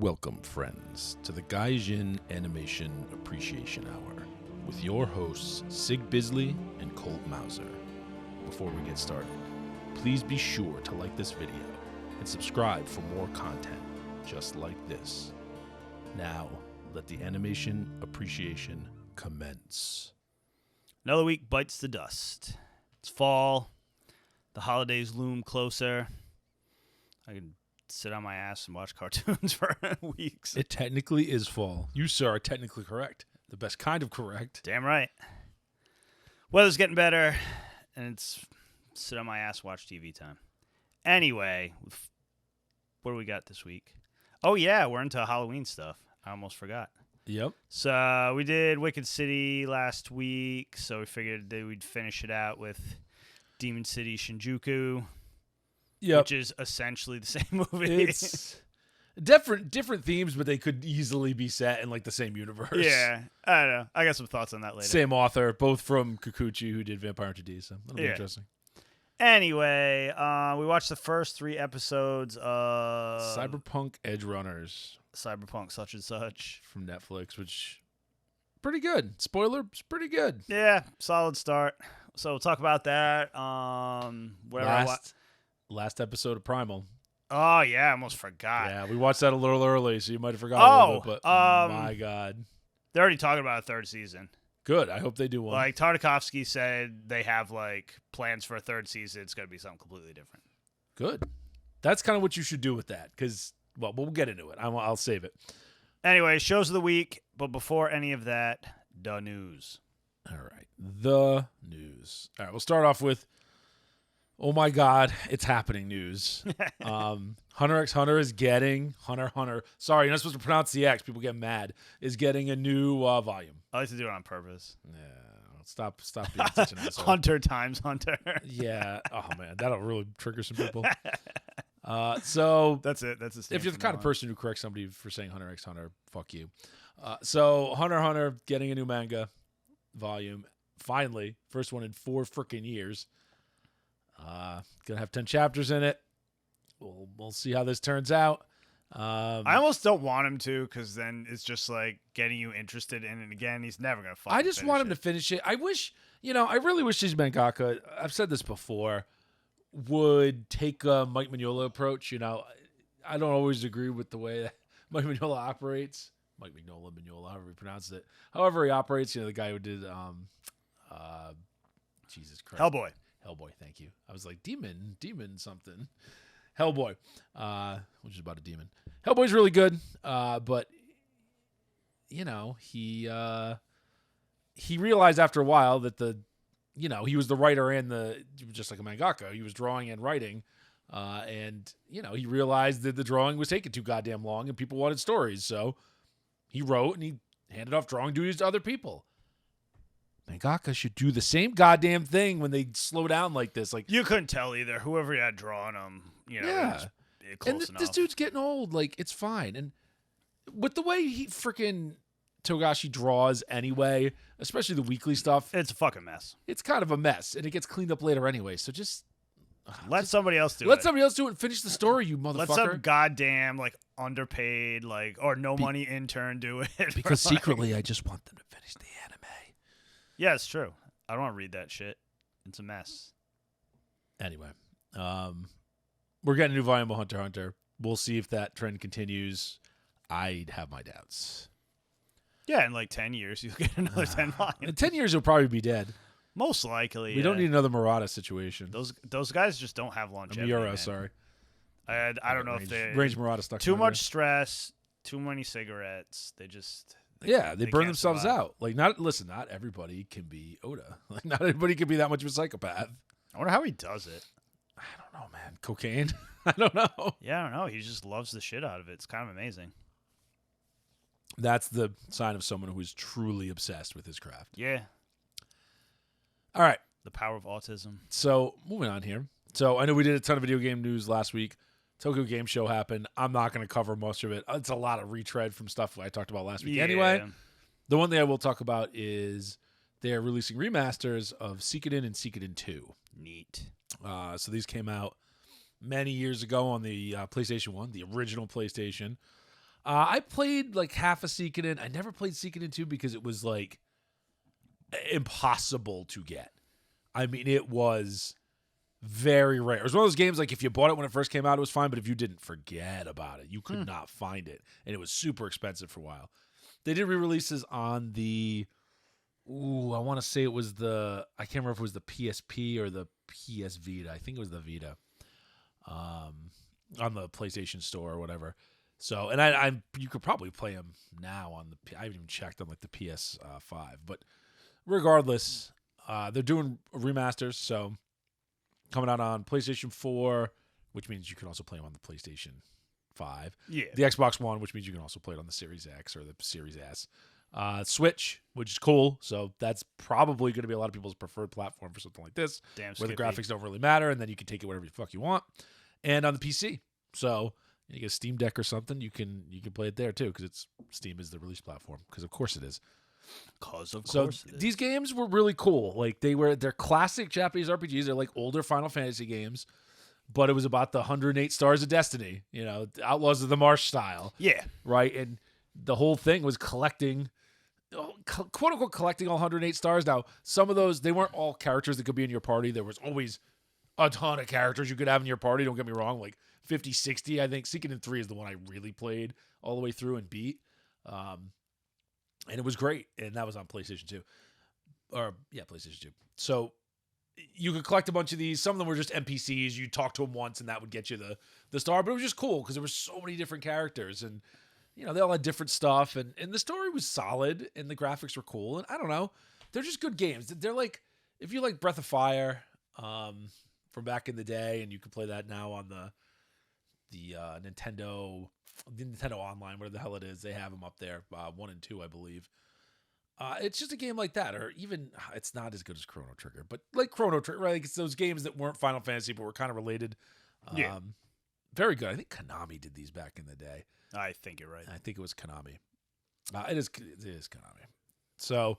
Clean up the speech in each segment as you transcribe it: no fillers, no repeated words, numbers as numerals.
Welcome, friends, to the Gaijin Animation Appreciation Hour with your hosts, Sig Bisley and Colt Mauser. Before we get started, please be sure to like this video and subscribe for more content just like this. Now, let the animation appreciation commence. Another week bites the dust. It's fall. The holidays loom closer. I can sit on my ass and watch cartoons for weeks. It technically is fall. You, sir, are technically correct. The best kind of correct. Damn right. Weather's getting better, and it's sit on my ass, watch TV time. Anyway, what do we got this week? Oh, yeah, we're into Halloween stuff. I almost forgot. Yep. So we did Wicked City last week, so we figured that we'd finish it out with Demon City Shinjuku, which is essentially the same movie. It's different themes, but they could easily be set in like the same universe. Yeah, I don't know. I got some thoughts on that later. Same author, both from Kikuchi, who did Vampire Hunter D, so that'll be interesting. Anyway, we watched the first 3 episodes of Cyberpunk EDGERUNNERS. Cyberpunk such and such. From Netflix, which pretty good. Spoiler, it's pretty good. Yeah, solid start. So we'll talk about that. Last episode of Primal. Oh, yeah, I almost forgot. Yeah, we watched that a little early, so you might have forgotten a little bit, but my God. They're already talking about a 3rd season. Good. I hope they do one. Like, Tartakovsky said they have, like, plans for a 3rd season. It's going to be something completely different. Good. That's kind of what you should do with that, because, well, we'll get into it. I'll save it. Anyway, shows of the week, but before any of that, the news. All right. The news. All right, we'll start off with, oh my God, it's happening news. Hunter x Hunter is getting, sorry, you're not supposed to pronounce the X, people get mad, is getting a new volume. I like to do it on purpose. Yeah, stop being such an asshole. Hunter times Hunter. Yeah. Oh, man, that'll really trigger some people. So that's it. That's if you're the kind of person who corrects somebody for saying Hunter x Hunter, fuck you. So Hunter x Hunter getting a new manga volume. Finally, first one in 4 freaking years. Gonna have 10 chapters in it. We'll see how this turns out. I almost don't want him to, because then it's just like getting you interested in it again. He's never gonna fucking I just want him to finish it. I wish, I really wish his mangaka, I've said this before, would take a Mike Mignola approach. I don't always agree with the way that Mike Mignola operates. Mike Mignola, however he pronounced it. However he operates, the guy who did Jesus Christ. Hellboy, thank you. I was like, demon something. Hellboy, which is about a demon. Hellboy's really good, but, he realized after a while that he was the writer and just like a mangaka. He was drawing and writing, and, he realized that the drawing was taking too goddamn long and people wanted stories, so he wrote and he handed off drawing duties to other people. Mangaka should do the same goddamn thing when they slow down like this. Like, you couldn't tell either. Whoever you had drawing them, yeah. Close enough. This dude's getting old. Like, it's fine. And with the way he freaking Togashi draws anyway, especially the weekly stuff, it's a fucking mess. It's kind of a mess, and it gets cleaned up later anyway. So just let somebody else do it. Let somebody else do it and finish the story, you motherfucker. Let some goddamn underpaid or no money intern do it. Because secretly, I just want them to finish the anime. Yeah, it's true. I don't want to read that shit. It's a mess. Anyway, we're getting a new volume of Hunter x Hunter. We'll see if that trend continues. I'd have my doubts. Yeah, in 10 years, you'll get another 10 volumes. In 10 years, he'll probably be dead. Most likely. We don't need another Murata situation. Those guys just don't have longevity. Miura, sorry. I don't know if they... Range Murata stuck too much stress, too many cigarettes. They just... They burn themselves out. Like, not everybody can be Oda. Like, not everybody can be that much of a psychopath. I wonder how he does it. I don't know, man. Cocaine? I don't know. Yeah, I don't know. He just loves the shit out of it. It's kind of amazing. That's the sign of someone who is truly obsessed with his craft. Yeah. All right. The power of autism. So, moving on here. So, I know we did a ton of video game news last week. Tokyo Game Show happened. I'm not going to cover most of it. It's a lot of retread from stuff I talked about last week. Yeah. Anyway, the one thing I will talk about is they're releasing remasters of Suikoden and Suikoden 2. Neat. So these came out many years ago on the PlayStation 1, the original PlayStation. I played like half a Suikoden. I never played Suikoden 2 because it was like impossible to get. I mean, it was very rare. It was one of those games like if you bought it when it first came out, it was fine, but if you didn't, forget about it. You could not find it, and it was super expensive for a while. They did re-releases on the I want to say it was I can't remember if it was the PSP or the PS Vita. I think it was the Vita. On the PlayStation Store or whatever. So, and you could probably play them now on I haven't even checked on like the PS5, but regardless, they're doing remasters. So coming out on PlayStation 4, which means you can also play them on the PlayStation 5. Yeah. The Xbox One, which means you can also play it on the Series X or the Series S. Switch, which is cool. So that's probably going to be a lot of people's preferred platform for something like this, where the graphics don't really matter, and then you can take it whatever the fuck you want. And on the PC, so you get a Steam Deck or something, you can play it there too, because Steam is the release platform. Because of course it is. So these games were really cool. Like they're classic Japanese RPGs. They're like older Final Fantasy games, but it was about the 108 Stars of Destiny. You know, Outlaws of the Marsh style. Yeah. Right, and the whole thing was collecting. Quote unquote collecting all 108 stars. Now, some of those, they weren't all characters that could be in your party. There was always a ton of characters you could have in your party. Don't get me wrong, like 50, 60. I think Suikoden 3 is the one I really played all the way through and beat. And it was great. And that was on PlayStation 2. PlayStation 2. So you could collect a bunch of these. Some of them were just NPCs. You talk to them once and that would get you the star. But it was just cool because there were so many different characters. And you know, they all had different stuff, and the story was solid, and the graphics were cool. And I don't know, they're just good games. They're like, if you like Breath of Fire from back in the day, and you can play that now on the Nintendo Online, whatever the hell it is, they have them up there, 1 and 2, I believe. It's just a game like that, or even it's not as good as Chrono Trigger, but like Chrono Trigger, right? Like it's those games that weren't Final Fantasy, but were kind of related. Very good. I think Konami did these back in the day. I think you're right. I think it was Konami. It is Konami. So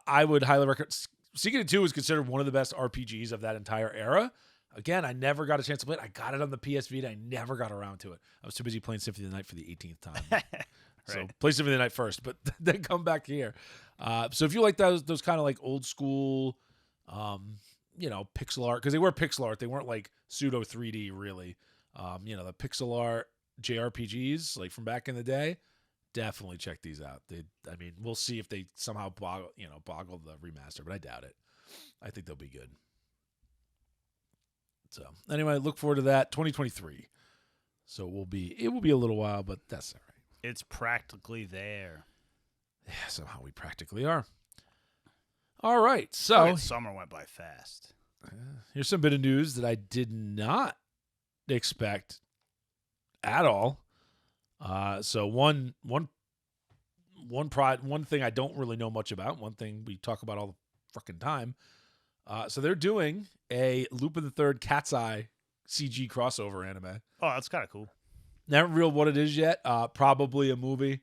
I would highly recommend. Suikoden 2 is considered one of the best RPGs of that entire era. Again, I never got a chance to play it. I got it on the PS Vita. I never got around to it. I was too busy playing Symphony of the Night for the 18th time. Right. So play Symphony of the Night first, but then come back here. So if you like those kind of like old school, pixel art, because they were pixel art. They weren't like pseudo 3D really. The pixel art JRPGs like from back in the day, definitely check these out. We'll see if they somehow boggle the remaster, but I doubt it. I think they'll be good. So anyway, look forward to that 2023. So it will be a little while, but that's all right. It's practically there. Yeah, somehow we practically are. All right, so summer went by fast. Here's some bit of news that I did not expect at all. So one thing I don't really know much about. One thing we talk about all the freaking time. So they're doing a Lupin the Third Cat's Eye CG crossover anime. Oh, that's kind of cool. Never revealed what it is yet. Probably a movie.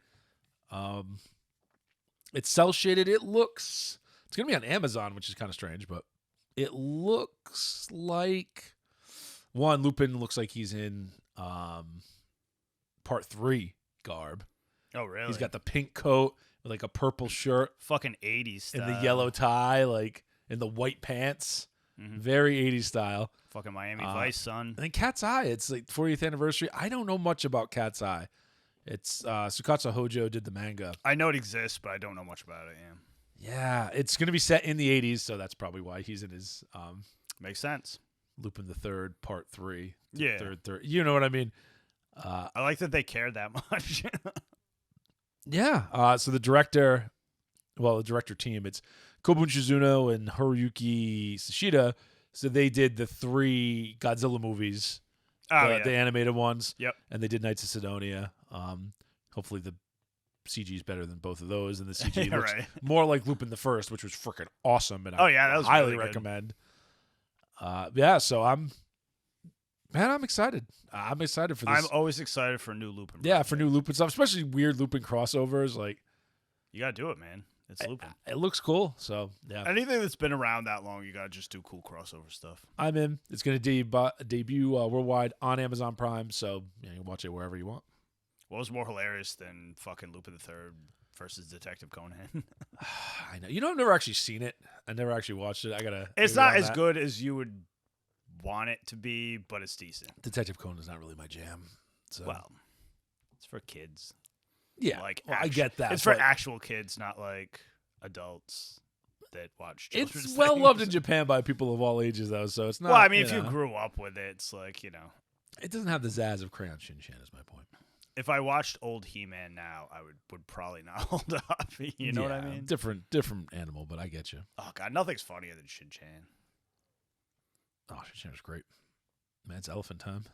It's cel shaded. It's gonna be on Amazon, which is kind of strange, but it looks like Lupin looks like he's in part 3 garb. Oh, really? He's got the pink coat with like a purple shirt, fucking 80s style, and the yellow tie, like and the white pants. Mm-hmm. Very 80s style. Fucking Miami Vice, son. And then Cat's Eye, it's like 40th anniversary. I don't know much about Cat's Eye. It's Tsukasa Hojo did the manga. I know it exists, but I don't know much about it. Yeah, it's going to be set in the 80s, so that's probably why he's in his makes sense. Lupin the Third Part 3. Yeah. Third. You know what I mean? I like that they cared that much. Yeah. So the director team, it's Kobun Shizuno and Hideyuki Kikuchi. So they did the 3 Godzilla movies, the animated ones. Yep. And they did Knights of Sidonia. Hopefully the CG is better than both of those, and the CG looks more like Lupin the First, which was freaking awesome. And that was highly really recommend. So I'm excited. I'm excited for this. I'm always excited for new Lupin. Yeah, for new Lupin stuff, especially weird Lupin crossovers. Like, you gotta do it, man. It's Lupin. It looks cool. So yeah, anything that's been around that long, you gotta just do cool crossover stuff. I'm in. It's gonna debut worldwide on Amazon Prime, so you can watch it wherever you want. What was more hilarious than fucking Lupin the Third versus Detective Conan? I know. You know, I've never actually seen it. I never actually watched it. It's not as good as you would want it to be, but it's decent. Detective Conan is not really my jam. So. Well, it's for kids. Yeah, like I get that. It's for actual kids, not like adults that watch children's It's well things. loved in Japan by people of all ages, though. So it's not. Well, I mean, if you grew up with it, it's like, you know. It doesn't have the zazz of Crayon Shin-chan, is my point. If I watched old He-Man now, I would probably not hold up. You know what I mean? Different animal, but I get you. Oh god, nothing's funnier than Shin-chan. Oh, Shin-chan was great. Man, it's elephant time.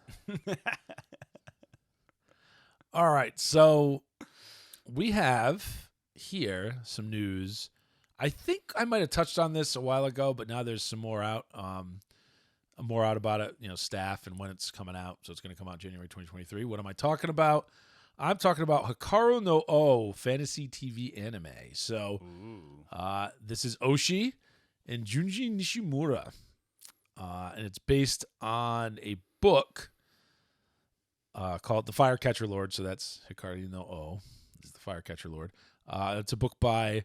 All right, so we have here some news. I think I might have touched on this a while ago, but now there's some more out. More out about it, staff and when it's coming out. So it's going to come out January 2023. What am I talking about? I'm talking about Hikaru no O fantasy TV anime. So this is Oshii and Junji Nishimura. And it's based on a book called The Firecatcher Lord. So that's Hikaru no O. This is The Firecatcher Lord. It's a book by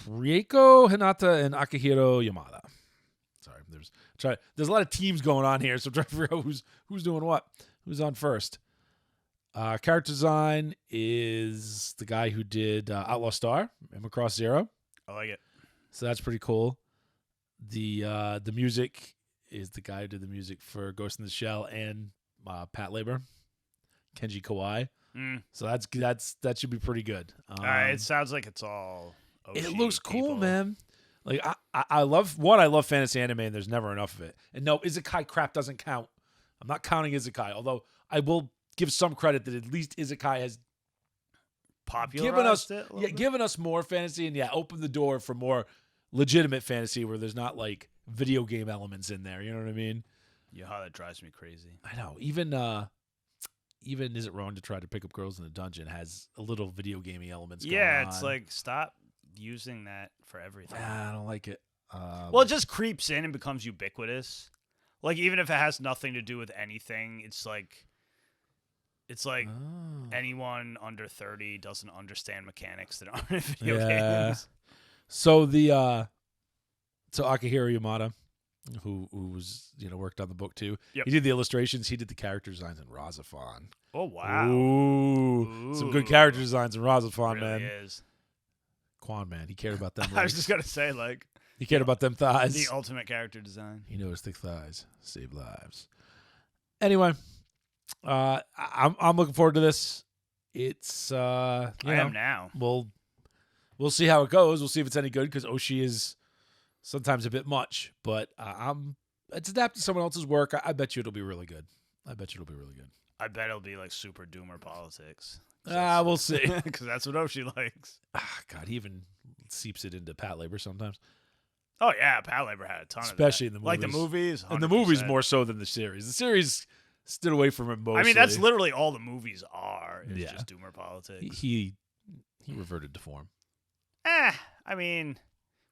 Rieko Hinata and Akihiro Yamada. Sorry, there's a lot of teams going on here, so I'm trying to figure out who's doing what. Who's on first? Character design is the guy who did Outlaw Star, Cross Zero. I like it. So that's pretty cool. The music is the guy who did the music for Ghost in the Shell and Pat Labor, Kenji Kawai. So that should be pretty good. All right, it sounds like it's all Oshii it looks cool, people. man. Like I love fantasy anime, and there's never enough of it. And no, Isekai crap doesn't count. I'm not counting Isekai, although I will give some credit that at least Isekai has popularized given us more fantasy and opened the door for more legitimate fantasy where there's not like video game elements in there. You know what I mean? Yeah, that drives me crazy. I know. Even Is It Wrong to Try to Pick Up Girls in a Dungeon has a little video gamey elements going on. Yeah, it's like, stop using that for everything. I don't like it. Well, it just creeps in and becomes ubiquitous. Like, even if it has nothing to do with anything, it's like anyone under 30 doesn't understand mechanics that aren't in video games. So Akihiro Yamada, who was worked on the book too. Yep. He did the illustrations. He did the character designs in Razafon. Oh wow! Ooh. Some good character designs in Razafon, really man. Is. Quan, man, he cared about them. I was just gonna say, like, he cared about them thighs. The ultimate character design. He knows thick thighs save lives. Anyway, I'm looking forward to this. It's I am now. We'll see how it goes. We'll see if it's any good because Oshii is sometimes a bit much, but it's adapted to someone else's work. I bet you it'll be really good. I bet it'll be like super doomer politics. We'll see. Because that's what Oshii likes. God, he even seeps it into Pat Labor sometimes. Oh, yeah. Pat Labor had a ton especially of that. in the movies. Like the movies. 100%. And the movies more so than the series. The series stood away from it mostly. I mean, that's literally all the movies are. Is just doomer politics. He reverted to form. I mean,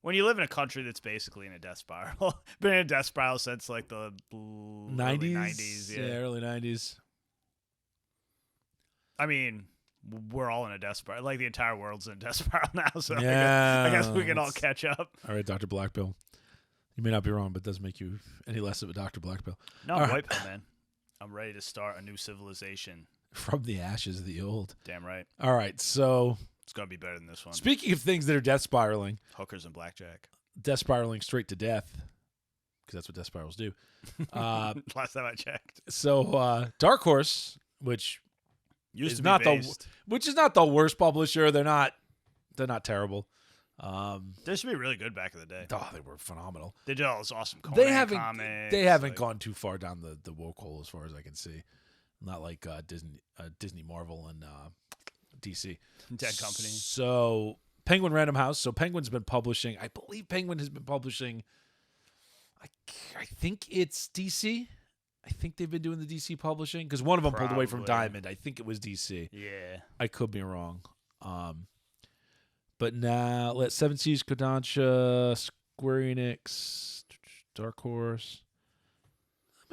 when you live in a country that's basically in a death spiral, been in a death spiral since like the 90s? Early 90s. Yeah, early 90s. I mean, we're all in a death spiral. Like the entire world's in a death spiral now, so yeah, I guess we can all catch up. All right, Dr. Blackpill. You may not be wrong, but it doesn't make you any less of a Dr. Blackpill. No, I'm white pill, man. I'm ready to start a new civilization. From the ashes of the old. Damn right. All right, so it's going to be better than this one. Speaking of things that are death spiraling. Hookers and blackjack. Death spiraling straight to death. Because that's what death spirals do. Last time I checked. So Dark Horse, which is not the worst publisher. They're not terrible. They should be really good back in the day. Oh, they were phenomenal. They did all this awesome Conan comics. They haven't gone too far down the woke hole as far as I can see. Not like Disney, Marvel, and DC. Dead Company. So Penguin Random House. So Penguin's been publishing. I believe Penguin has been publishing. I think it's DC. I think they've been doing the DC publishing because one of them pulled away from Diamond. I think it was DC. Yeah. I could be wrong. But now let Seven Seas, Kodansha, Square Enix, Dark Horse.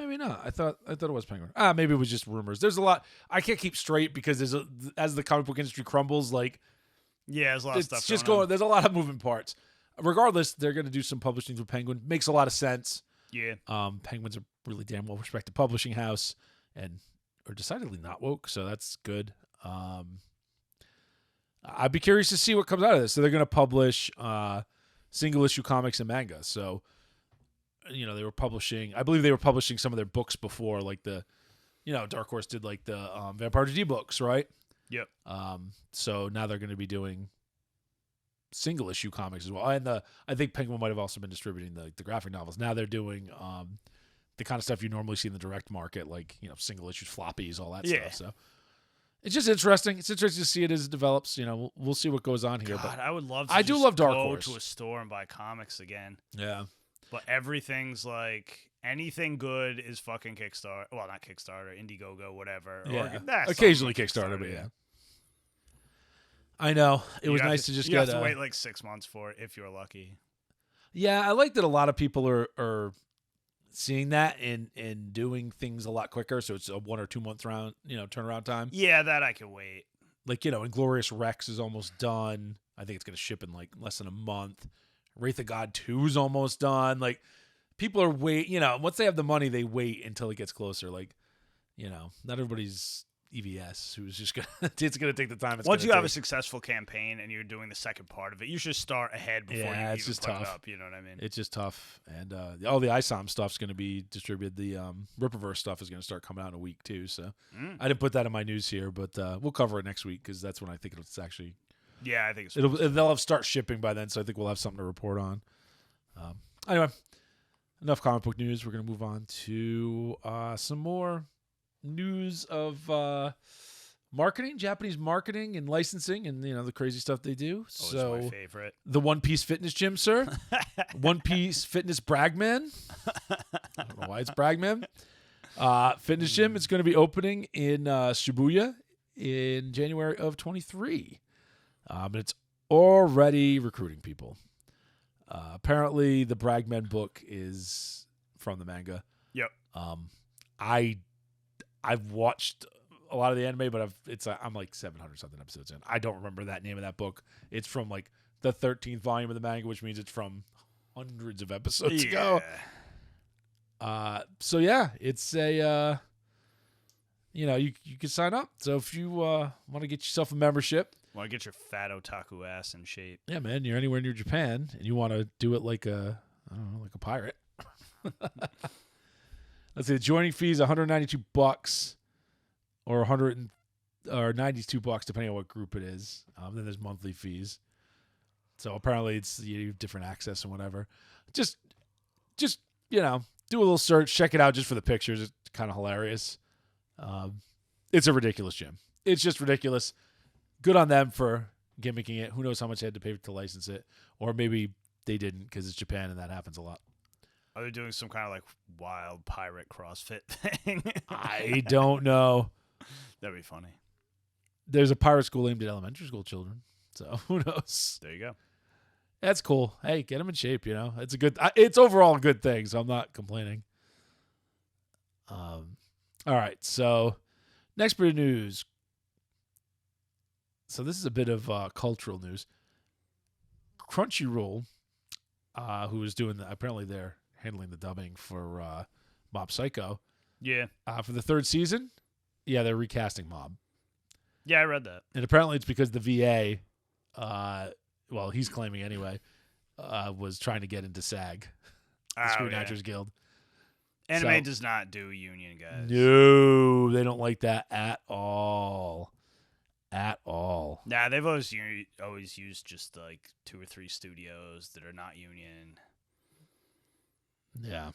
maybe not. I thought it was Penguin. Maybe it was just rumors. There's a lot. I can't keep straight because as the comic book industry crumbles, like there's a lot of stuff. It's just going on. There's a lot of moving parts. Regardless, they're going to do some publishing with Penguin. Makes a lot of sense. Yeah. Penguin's a really damn well respected publishing house and are decidedly not woke, so that's good. I'd be curious to see what comes out of this. So they're going to publish single issue comics and manga. So, they were publishing. I believe they were publishing some of their books before, like Dark Horse did like the Vampire D books, right? Yep. So now they're going to be doing single issue comics as well. And I think Penguin might have also been distributing the graphic novels. Now they're doing the kind of stuff you normally see in the direct market, like single issues, floppies, all that stuff. So it's just interesting. It's interesting to see it as it develops. We'll see what goes on here. God, but I would love to. I do love Dark go Horse. to a store and buy comics again. Yeah. But everything's like anything good is fucking Kickstarter. Well, not Kickstarter, Indiegogo, whatever. Yeah. Or, occasionally Kickstarter, but yeah. I know. It was nice to just you get. You have to wait like 6 months for it if you're lucky. Yeah, I like that a lot of people are seeing that and doing things a lot quicker. So it's a 1 or 2 month turnaround time. Yeah, that I can wait. Like, Inglorious Rex is almost done. I think it's going to ship in like less than a month. Wraith of God 2 is almost done. Like, people are once they have the money, they wait until it gets closer. Like, not everybody's EVS who's just it's gonna take the time. Once you have a successful campaign and you're doing the second part of it, you should start ahead before you it's even just put tough. it up. You know what I mean? It's just tough, and all the ISOM stuff's gonna be distributed. The Rippaverse stuff is gonna start coming out in a week too. So I didn't put that in my news here, but we'll cover it next week because that's when I think it's actually. Yeah, I think they'll have start shipping by then, so I think we'll have something to report on. Anyway, enough comic book news. We're gonna move on to some more news of. Marketing, Japanese marketing and licensing, and the crazy stuff they do. So my favorite, the One Piece Fitness Gym, sir. One Piece Fitness Bragman. I don't know why it's Bragman. Fitness Gym. It's going to be opening in Shibuya in January of 23. But it's already recruiting people. Apparently, the Bragman book is from the manga. Yep. I've watched a lot of the anime, but I'm like 700 something episodes in. I don't remember that name of that book. It's from like the 13th volume of the manga, which means it's from hundreds of episodes ago. So yeah, it's a you can sign up. So if you want to get yourself a membership, want to get your fat otaku ass in shape. Yeah, man, you're anywhere near Japan and you want to do it like a pirate. Let's see, the joining fee is $192. Or $92 depending on what group it is. Then there's monthly fees. So apparently it's different access and whatever. Just do a little search, check it out just for the pictures. It's kind of hilarious. It's a ridiculous gym. It's just ridiculous. Good on them for gimmicking it. Who knows how much they had to pay to license it, or maybe they didn't because it's Japan and that happens a lot. Are they doing some kind of like wild pirate CrossFit thing? I don't know. That'd be funny. There's a pirate school aimed at elementary school children, so who knows? There you go. That's cool. Hey, get them in shape. It's a good. It's overall a good thing, so I'm not complaining. All right. So, next bit of news. So this is a bit of cultural news. Crunchyroll, who is doing apparently they're handling the dubbing for Mob Psycho. Yeah. For the 3rd season. Yeah, they're recasting Mob. Yeah, I read that. And apparently it's because the VA, well, he's claiming anyway, was trying to get into SAG, the Screen Actors Guild. Anime does not do union, guys. No, they don't like that at all. At all. Nah, they've always used just like 2 or 3 studios that are not union. Yeah.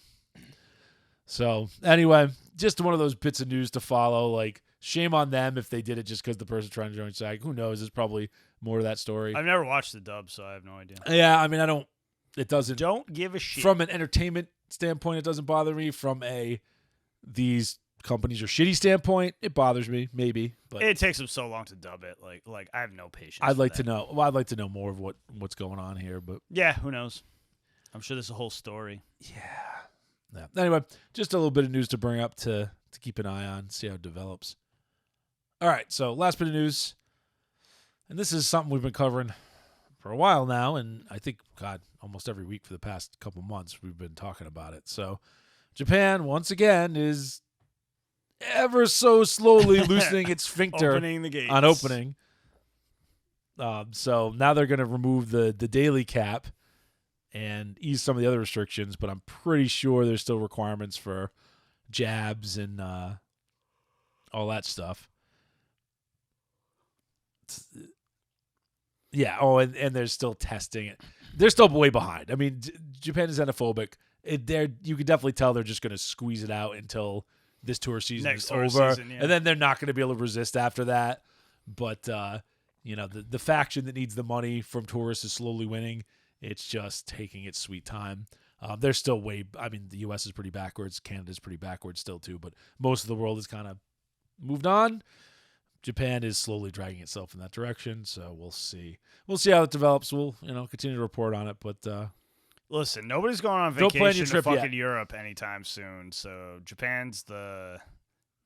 So, anyway, just one of those bits of news to follow. Like, shame on them if they did it just because the person trying to join SAG. Who knows? There's probably more to that story. I've never watched the dub, so I have no idea. Yeah, I mean, it doesn't. Don't give a shit. From an entertainment standpoint, it doesn't bother me. From these companies are shitty standpoint, it bothers me, maybe. But it takes them so long to dub it. Like I have no patience. I'd like to know. Well, I'd like to know more of what's going on here, but yeah, who knows? I'm sure there's a whole story. Yeah. Yeah. Anyway, just a little bit of news to bring up to keep an eye on, see how it develops. All right, so last bit of news, and this is something we've been covering for a while now, and I think, God, almost every week for the past couple months we've been talking about it. So Japan, once again, is ever so slowly loosening its sphincter Opening the gates. on opening. So now they're going to remove the daily cap and ease some of the other restrictions, but I'm pretty sure there's still requirements for jabs and all that stuff. Yeah. Oh, and there's still testing. They're still way behind. I mean, Japan is xenophobic. You could definitely tell they're just going to squeeze it out until this tour season is over, and then they're not going to be able to resist after that. But the faction that needs the money from tourists is slowly winning. It's just taking its sweet time. They're still the U.S. is pretty backwards. Canada's pretty backwards still too, but most of the world has kind of moved on. Japan is slowly dragging itself in that direction, so we'll see. We'll see how it develops. We'll continue to report on it, but listen, nobody's going on don't plan your vacation to trip fucking yet. Europe anytime soon. So Japan's I've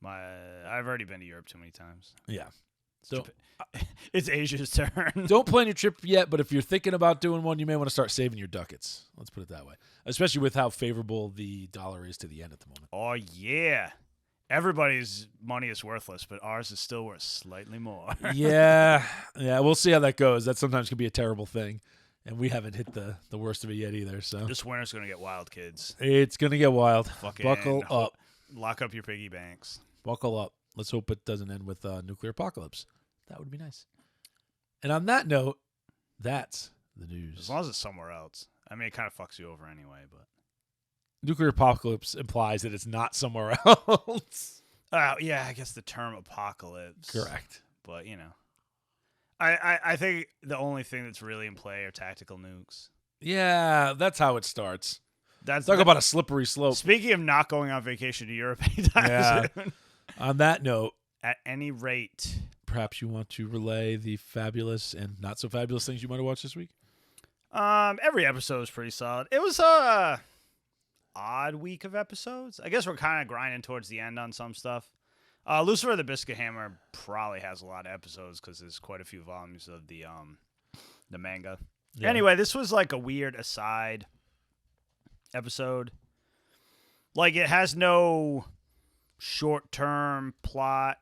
already been to Europe too many times. Yeah. So it's Asia's turn. Don't plan your trip yet, but if you're thinking about doing one, you may want to start saving your ducats. Let's put it that way. Especially with how favorable the dollar is to the yen at the moment. Oh, yeah. Everybody's money is worthless, but ours is still worth slightly more. Yeah, we'll see how that goes. That sometimes can be a terrible thing, and we haven't hit the worst of it yet either. So this winter's going to get wild, kids. It's going to get wild. Fucking Buckle up. Lock up your piggy banks. Buckle up. Let's hope it doesn't end with nuclear apocalypse. That would be nice. And on that note, that's the news. As long as it's somewhere else. I mean, it kind of fucks you over anyway, but. Nuclear apocalypse implies that it's not somewhere else. Yeah, I guess the term apocalypse. Correct. But, I think the only thing that's really in play are tactical nukes. Yeah, that's how it starts. Talk about a slippery slope. Speaking of not going on vacation to Europe anytime soon. On that note, at any rate, perhaps you want to relay the fabulous and not so fabulous things you might have watched this week? Every episode was pretty solid. It was a odd week of episodes. I guess we're kind of grinding towards the end on some stuff. Lucifer the Biscuit Hammer probably has a lot of episodes because there's quite a few volumes of the manga. Yeah. Anyway, this was like a weird aside episode. Like, it has no short-term plot.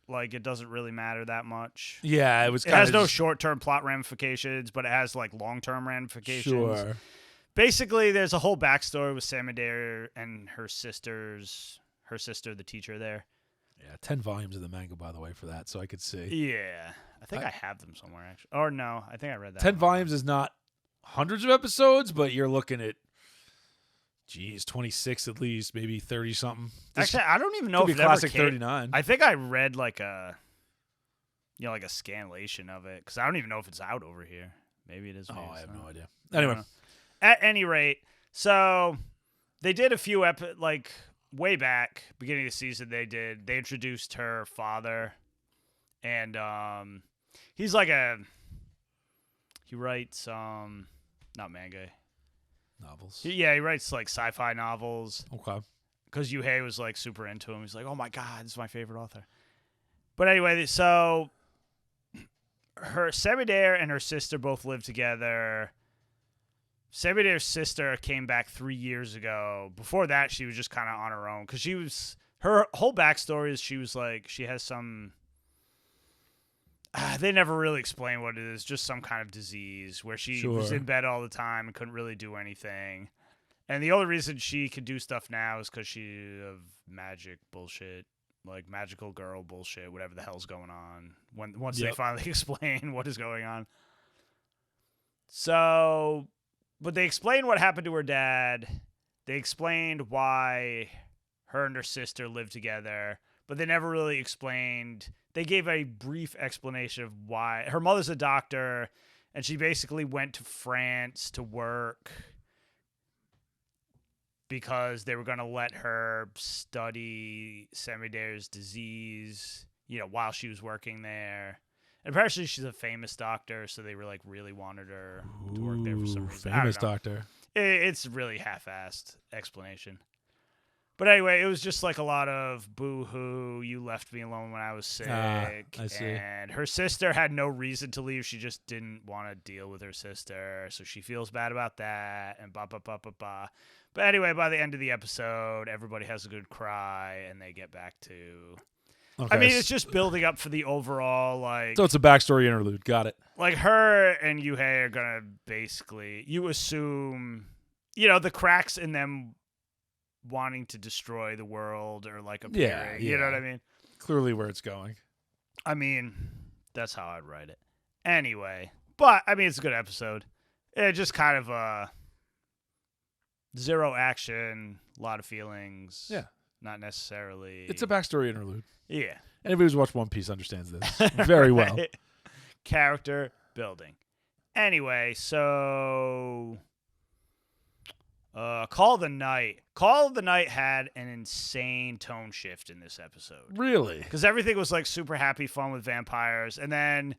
Like, it doesn't really matter that much. Yeah, it has no short-term plot ramifications, but it has, like, long-term ramifications. Sure. Basically, there's a whole backstory with Samidare and her sister, the teacher there. Yeah, 10 volumes of the manga, by the way, for that, so I could see. Yeah. I think I have them somewhere, actually. Or no, I think I read that. 10 volumes is not hundreds of episodes, but you're looking at 26 at least, maybe 30-something. Actually, I don't even know if it it classic ever 39. I think I read like a scanlation of it, because I don't even know if it's out over here. Maybe it is. Maybe I have no idea. I Anyway. At any rate, so they did a few way back, beginning of the season, they introduced her father, and he's like he writes not manga. Novels. He writes like sci-fi novels. Okay. Because Yuhei was like super into him. He's like, oh my God, this is my favorite author. But anyway, so her Samidare and her sister both live together. Samidare's sister came back 3 years ago. Before that, she was just kind of on her own. Because her whole backstory is she has some. They never really explain what it is, just some kind of disease where she was in bed all the time and couldn't really do anything. And the only reason she can do stuff now is because of magic bullshit, like magical girl bullshit, whatever the hell's going on. Once they finally explain what is going on. So, but they explained what happened to her dad. They explained why her and her sister lived together, but they never really explained. They gave a brief explanation of why. Her mother's a doctor, and she basically went to France to work because they were going to let her study Samidare's disease, while she was working there. And apparently she's a famous doctor, so they were really wanted her to work there for some reason. Famous doctor. It's really half-assed explanation. But anyway, it was just like a lot of boo-hoo, you left me alone when I was sick. I see. And her sister had no reason to leave. She just didn't want to deal with her sister. So she feels bad about that and ba-ba-ba-ba-ba. But anyway, by the end of the episode, everybody has a good cry and they get back to... Okay. I mean, it's just building up for the overall, like... So it's a backstory interlude. Got it. Like, her and Yuhei are going to basically... You assume... You know, the cracks in them... wanting to destroy the world or like appearing. Yeah. You know what I mean? Clearly where it's going. I mean, that's how I'd write it. Anyway, but I mean, it's a good episode. It's just kind of zero action, a lot of feelings. Yeah. Not necessarily. It's a backstory interlude. Yeah. Anybody who's watched One Piece understands this very well. Character building. Anyway, so... Call of the Night. Call of the Night had an insane tone shift in this episode. Really? Because everything was like super happy fun with vampires. And then...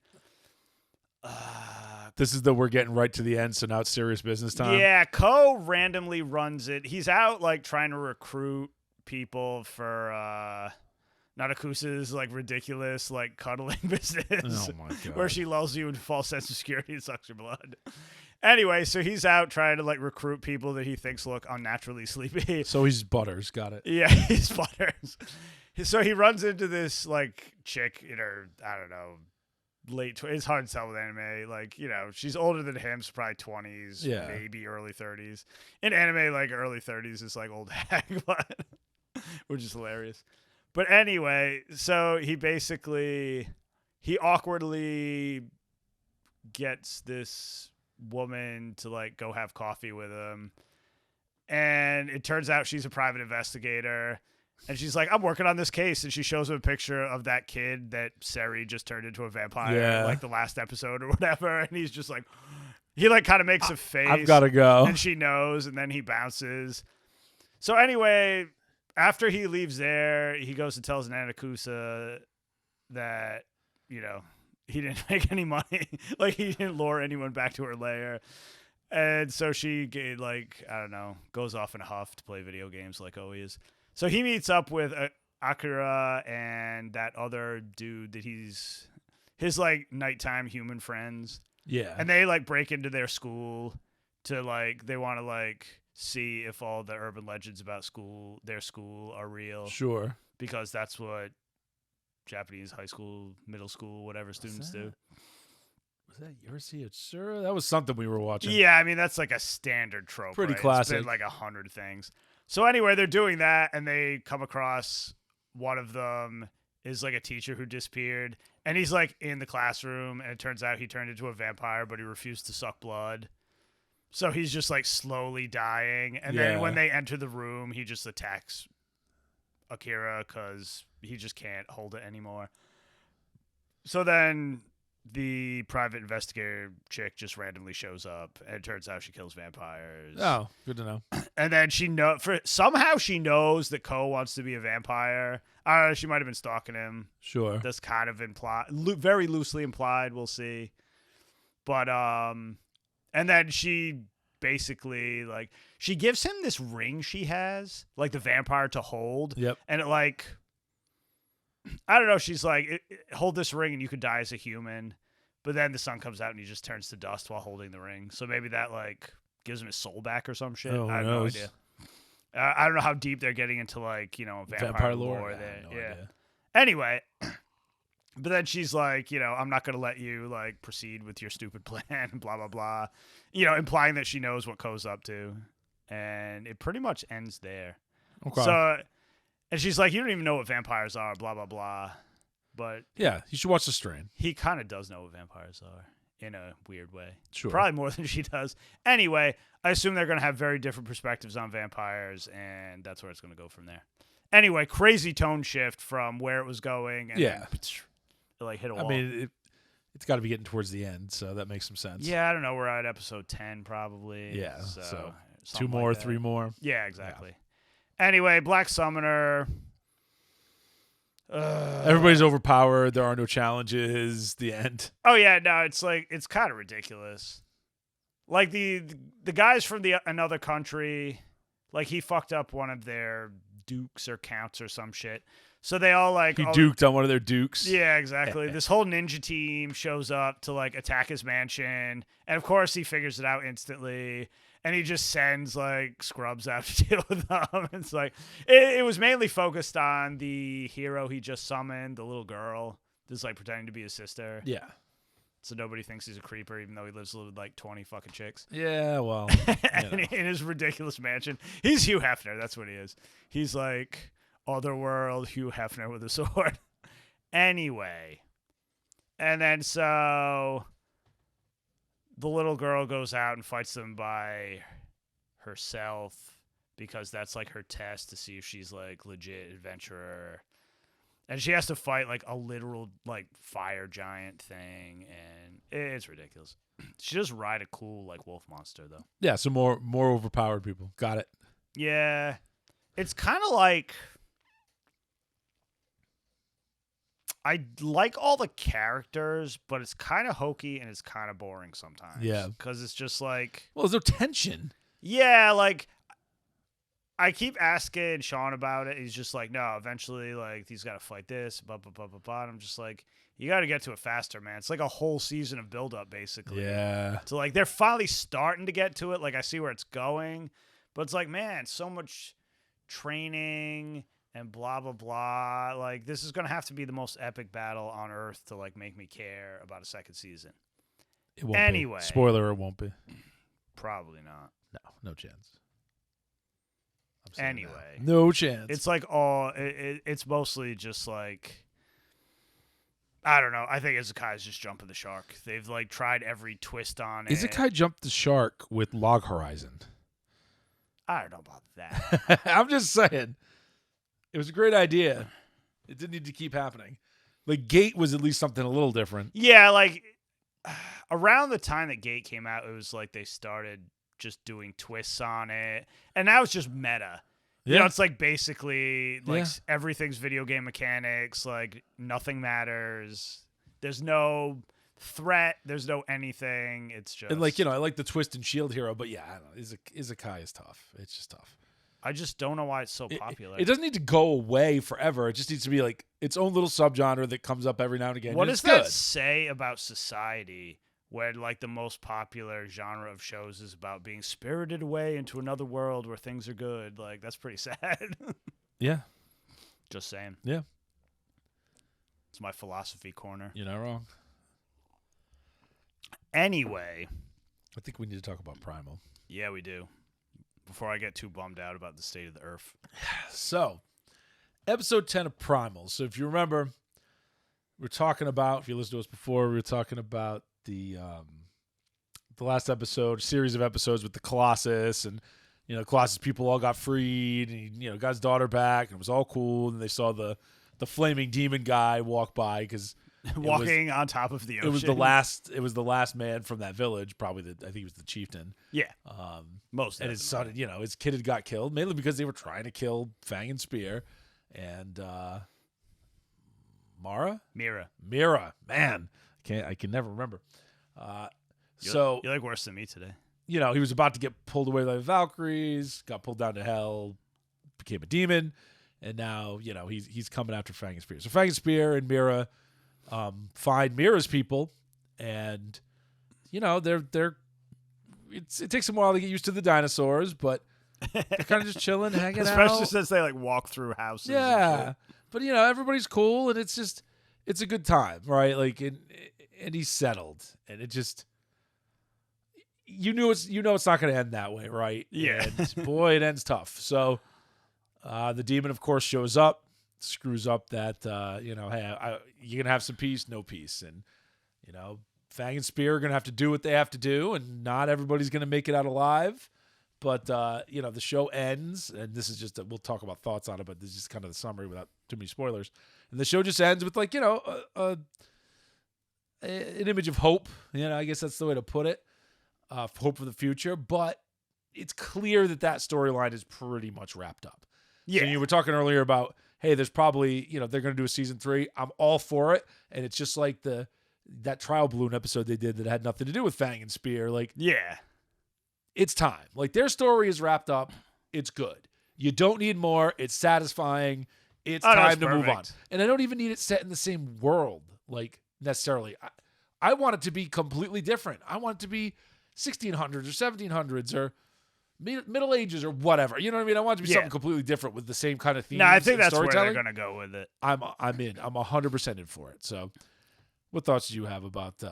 This is we're getting right to the end, so now it's serious business time? Yeah, Ko randomly runs it. He's out like trying to recruit people for Nanakusa's like ridiculous like cuddling business. Oh my God. Where she lulls you into false sense of security and sucks your blood. Anyway, so he's out trying to like recruit people that he thinks look unnaturally sleepy. So he's Butters, got it. Yeah, he's Butters. So he runs into this like chick in her, I don't know, it's hard to tell with anime. Like, you know, she's older than him, so probably 20s, yeah, maybe early 30s. In anime, like early 30s is like old hag, but which is hilarious. But anyway, so he awkwardly gets this woman to like go have coffee with him, and it turns out she's a private investigator, and she's like, I'm working on this case, and she shows him a picture of that kid that Seri just turned into a vampire like the last episode or whatever, and he's just like, he like kind of makes a face, I've gotta go, and she knows, and then he bounces. So anyway, after he leaves there, he goes and tells Nanakusa that, you know, he didn't make any money. Like, he didn't lure anyone back to her lair. And so she, like, I don't know, goes off in a huff to play video games like always. So he meets up with Akira and that other dude that his, like, nighttime human friends. Yeah. And they, like, break into their school to, like, they want to, like, see if all the urban legends about their school are real. Sure. Because that's what Japanese high school, middle school, whatever students do. Was that Yursi Atsura? That was something we were watching. Yeah, I mean, that's like a standard trope. Pretty right? classic. It's been like 100 things. So anyway, they're doing that, and they come across one of them is like a teacher who disappeared, and he's like in the classroom, and it turns out he turned into a vampire, but he refused to suck blood. So he's just like slowly dying, and then when they enter the room, he just attacks Akira because he just can't hold it anymore. So then the private investigator chick just randomly shows up, and it turns out she kills vampires. Oh, good to know. And then somehow she knows that Ko wants to be a vampire. I don't know, she might have been stalking him. Sure. That's kind of implied, very loosely implied. We'll see. But and then she basically, like, she gives him this ring she has, like the vampire to hold. Yep. And it, like, I don't know, she's like, hold this ring and you could die as a human. But then the sun comes out and he just turns to dust while holding the ring. So maybe that, like, gives him his soul back or some shit. Oh, I have no idea. I don't know how deep they're getting into, like, you know, vampire lore. Idea. Anyway, but then she's like, you know, I'm not going to let you, like, proceed with your stupid plan, blah, blah, blah. You know, implying that she knows what Ko's up to. And it pretty much ends there. Okay. So, and she's like, you don't even know what vampires are, blah, blah, blah. But yeah, you should watch The Strain. He kind of does know what vampires are in a weird way. Sure. Probably more than she does. Anyway, I assume they're going to have very different perspectives on vampires, and that's where it's going to go from there. Anyway, crazy tone shift from where it was going. And then, it, like, hit a wall. I mean, it's got to be getting towards the end, so that makes some sense. Yeah, I don't know. We're at episode 10 probably. Yeah, so 2 more, 3 more. Yeah, exactly. Yeah. Anyway, Black Summoner. Everybody's overpowered. There are no challenges. The end. Oh, yeah. No, it's like, it's kind of ridiculous. like the guys from another country, like he fucked up one of their dukes or counts or some shit. So they all like he duked on one of their dukes. Yeah, exactly. This whole ninja team shows up to like attack his mansion, and of course he figures it out instantly. And he just sends like scrubs out to deal with them. It's like it was mainly focused on the hero he just summoned, the little girl, just like pretending to be his sister. Yeah. So nobody thinks he's a creeper, even though he lives with like 20 fucking chicks. Yeah, well, and in his ridiculous mansion, he's Hugh Hefner. That's what he is. He's like otherworld Hugh Hefner with a sword. Anyway, and then so the little girl goes out and fights them by herself because that's like her test to see if she's like legit adventurer. And she has to fight like a literal like fire giant thing, and it's ridiculous. She just ride a cool like wolf monster though. Yeah, so more overpowered people. Got it. Yeah. It's kind of like I like all the characters, but it's kind of hokey and it's kind of boring sometimes. Yeah. Because it's just like... Well, there's no tension. Yeah, like... I keep asking Sean about it. He's just like, no, eventually, like, he's got to fight this, blah, blah, blah, blah, blah. And I'm just like, you got to get to it faster, man. It's like a whole season of build-up, basically. Yeah. So, like, they're finally starting to get to it. Like, I see where it's going. But it's like, man, so much training... and blah, blah, blah. Like, this is going to have to be the most epic battle on Earth to, like, make me care about a second season. It won't anyway. Be. Spoiler, it won't be. Probably not. No chance. Anyway. No chance. It's like all... It's mostly just, like... I don't know. I think Izakai's just jumping the shark. They've, like, tried every twist on it. Izakai jumped the shark with Log Horizon. I don't know about that. I'm just saying. It was a great idea. It didn't need to keep happening. Like, Gate was at least something a little different. Yeah, like, around the time that Gate came out, it was like they started just doing twists on it. And now it's just meta. Yeah. You know, it's like basically, like, everything's video game mechanics. Like, nothing matters. There's no threat. There's no anything. It's just... And, like, you know, I like the twist and shield hero, but yeah, I don't know. Izakai is tough. It's just tough. I just don't know why it's so popular. It doesn't need to go away forever. It just needs to be like its own little subgenre that comes up every now and again. What and does that say about society where like the most popular genre of shows is about being spirited away into another world where things are good? Like, that's pretty sad. Yeah. Just saying. Yeah. It's my philosophy corner. You're not wrong. Anyway. I think we need to talk about Primal. Yeah, we do. Before I get too bummed out about the state of the earth. So, episode 10 of Primal. So, if you remember, we're talking about, if you listened to us before, we were talking about the last episode, series of episodes with the Colossus, and, you know, Colossus people all got freed, and he, you know, got his daughter back, and it was all cool, and they saw the flaming demon guy walk by, because... Walking on top of the ocean. It was the last man from that village, probably I think he was the chieftain. Yeah. Most. And his son, you know, his kid had got killed, mainly because they were trying to kill Fang and Spear. And Mira. Man, I can never remember. You're like worse than me today. You know, he was about to get pulled away by the Valkyries, got pulled down to hell, became a demon, and now, you know, he's coming after Fang and Spear. So Fang and Spear and Mira find Mira's people, and you know it takes them a while to get used to the dinosaurs, but they're kind of just chilling, hanging out. Especially since they like walk through houses. Yeah, but you know everybody's cool, and it's a good time, right? Like, and he's settled, and it just you know it's not going to end that way, right? Yeah, and boy, it ends tough. So the demon, of course, shows up. Screws up that you know, hey, you're gonna have some peace, no peace, and you know, Fang and Spear are gonna have to do what they have to do, and not everybody's gonna make it out alive. But you know, the show ends, and this is just we'll talk about thoughts on it, but this is just kind of the summary without too many spoilers. And the show just ends with like, you know, an image of hope. You know, I guess that's the way to put it. Hope for the future, but it's clear that storyline is pretty much wrapped up. Yeah, so you were talking earlier about, hey, there's probably, you know, they're going to do a season 3. I'm all for it. And it's just like that trial balloon episode they did that had nothing to do with Fang and Spear. Like, yeah, it's time. Like, their story is wrapped up. It's good. You don't need more. It's satisfying. It's time to move on. And I don't even need it set in the same world, like, necessarily. I want it to be completely different. I want it to be 1600s or 1700s or Middle Ages or whatever. You know what I mean? I want it to be something completely different with the same kind of themes. No, I think that's where they're going to go with it. I'm in. I'm 100% in for it. So what thoughts do you have about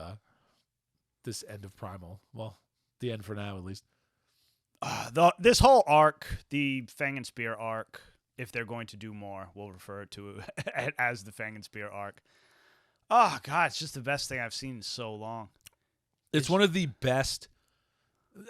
this end of Primal? Well, the end for now, at least. This whole arc, the Fang and Spear arc, if they're going to do more, we'll refer to it as the Fang and Spear arc. Oh, God, it's just the best thing I've seen in so long. It's one of the best,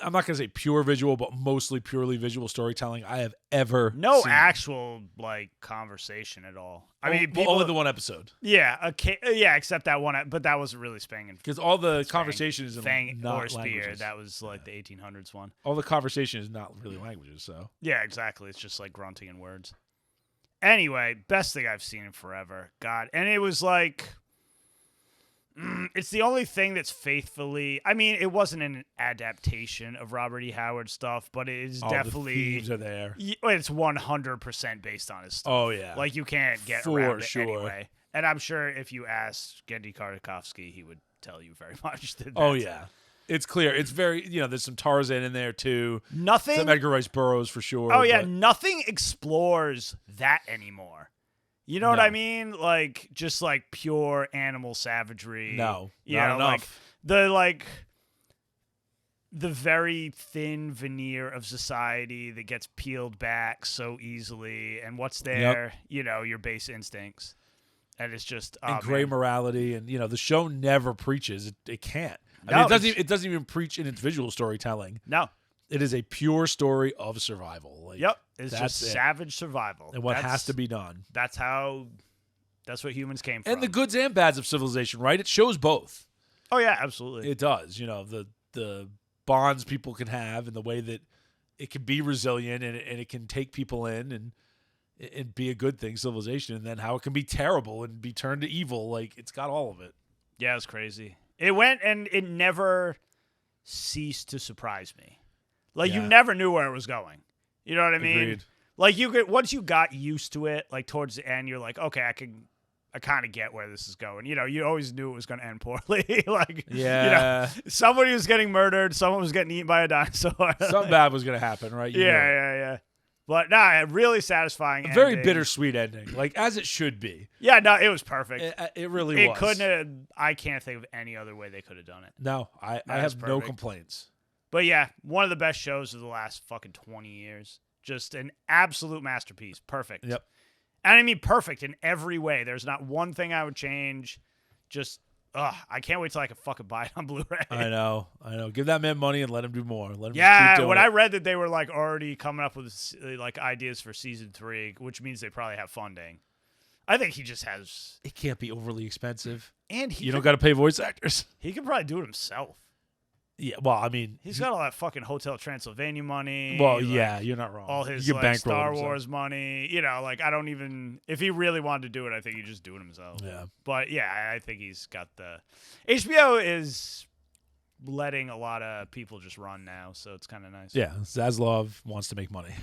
I'm not going to say pure visual, but mostly purely visual storytelling I have ever No seen. actual, like, conversation at all. I mean, people, only the one episode. Yeah, except that one, but that wasn't really Fang. Because all the conversation is in Fang not or Spear. languages. That was, like, the 1800s one. All the conversation is not really languages, so. Yeah, exactly. It's just, like, grunting in words. Anyway, best thing I've seen in forever. God. And it was, like... it's the only thing that's faithfully... I mean, it wasn't an adaptation of Robert E. Howard stuff, but it is definitely... the themes are there. It's 100% based on his stuff. Oh, yeah. Like, you can't get around it anyway. And I'm sure if you asked Genndy Tartakovsky, he would tell you very much. Yeah. It's clear. It's very... there's some Tarzan in there, too. Nothing... Some Edgar Rice Burroughs, for sure. Oh, yeah. Nothing explores that anymore. You know what I mean? Like, just like pure animal savagery. No, not enough. Like the very thin veneer of society that gets peeled back so easily. And what's there? Your base instincts. And it's just and gray morality, and the show never preaches. It can't. No, it doesn't even preach in its visual storytelling. No. It is a pure story of survival. It's just savage survival. And what has to be done. That's what humans came from. And the goods and bads of civilization, right? It shows both. Oh, yeah, absolutely. It does. The bonds people can have and the way that it can be resilient and it can take people in and be a good thing, civilization, and then how it can be terrible and be turned to evil. Like, it's got all of it. Yeah, it's crazy. It went and it never ceased to surprise me. Like, you never knew where it was going. You know what I mean? Agreed. Like, once you got used to it, like, towards the end, you're like, okay, I kind of get where this is going. You always knew it was going to end poorly. Somebody was getting murdered. Someone was getting eaten by a dinosaur. Something bad was going to happen, right? Yeah. But, a really satisfying ending. Very bittersweet ending, like, as it should be. Yeah, no, it was perfect. It really was. I can't think of any other way they could have done it. No, I have no complaints. But yeah, one of the best shows of the last fucking 20 years. Just an absolute masterpiece. Perfect. Yep. And I mean perfect in every way. There's not one thing I would change. Just, I can't wait till I can fucking buy it on Blu-ray. I know. Give that man money and let him do more. Let him keep doing it. I read that they were like already coming up with like ideas for season 3, which means they probably have funding. I think he just has... It can't be overly expensive. And you don't got to pay voice actors. He could probably do it himself. Yeah, well, I mean... He's got all that fucking Hotel Transylvania money. Well, yeah, you're not wrong. All his Star Wars money. I don't even... If he really wanted to do it, I think he'd just do it himself. Yeah. But, yeah, I think he's got the... HBO is letting a lot of people just run now, so it's kind of nice. Yeah, Zaslav wants to make money.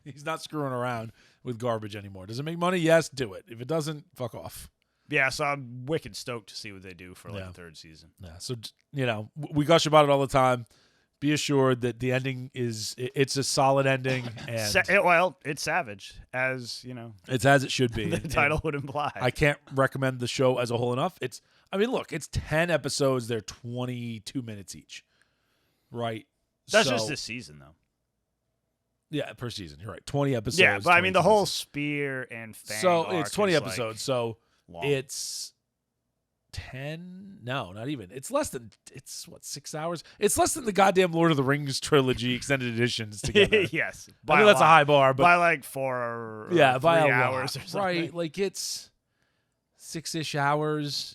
He's not screwing around with garbage anymore. Does it make money? Yes, do it. If it doesn't, fuck off. Yeah, so I'm wicked stoked to see what they do for the third season. Yeah, so we gush about it all the time. Be assured that the ending it's a solid ending, and it's savage, as you know. It's as it should be. The title would imply. I can't recommend the show as a whole enough. It's 10 episodes. They're 22 minutes each, right? That's just this season, though. Yeah, per season. You're right. 20 episodes. Yeah, but I mean the whole Spear and Fang. So it's 20 episodes. Like, so. Long. It's 10. No, not even. It's less than. It's 6 hours. It's less than the goddamn Lord of the Rings trilogy extended editions together. Yes, I know that's a high bar, but by like 4 or by 3 a hours lot, or something. right? Like it's 6-ish hours.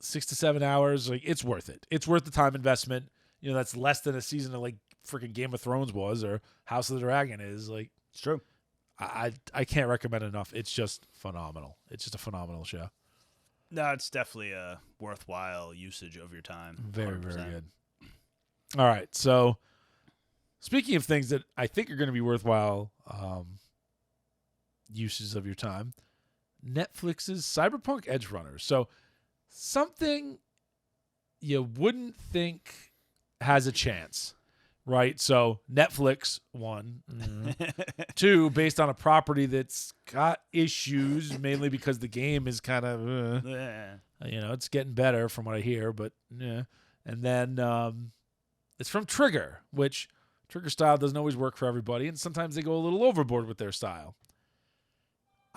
6 to 7 hours. Like it's worth it. It's worth the time investment. That's less than a season of like freaking Game of Thrones was or House of the Dragon is. Like it's true. I can't recommend it enough. It's just phenomenal. It's just a phenomenal show. No, it's definitely a worthwhile usage of your time. Very, 100%. Very good. All right. So, speaking of things that I think are going to be worthwhile uses of your time, Netflix's Cyberpunk Edgerunners. So, something you wouldn't think has a chance, right? So, Netflix, one. Two, based on a property that's got issues, mainly because the game is kind of, it's getting better from what I hear, but yeah. And then it's from Trigger, which Trigger style doesn't always work for everybody, and sometimes they go a little overboard with their style.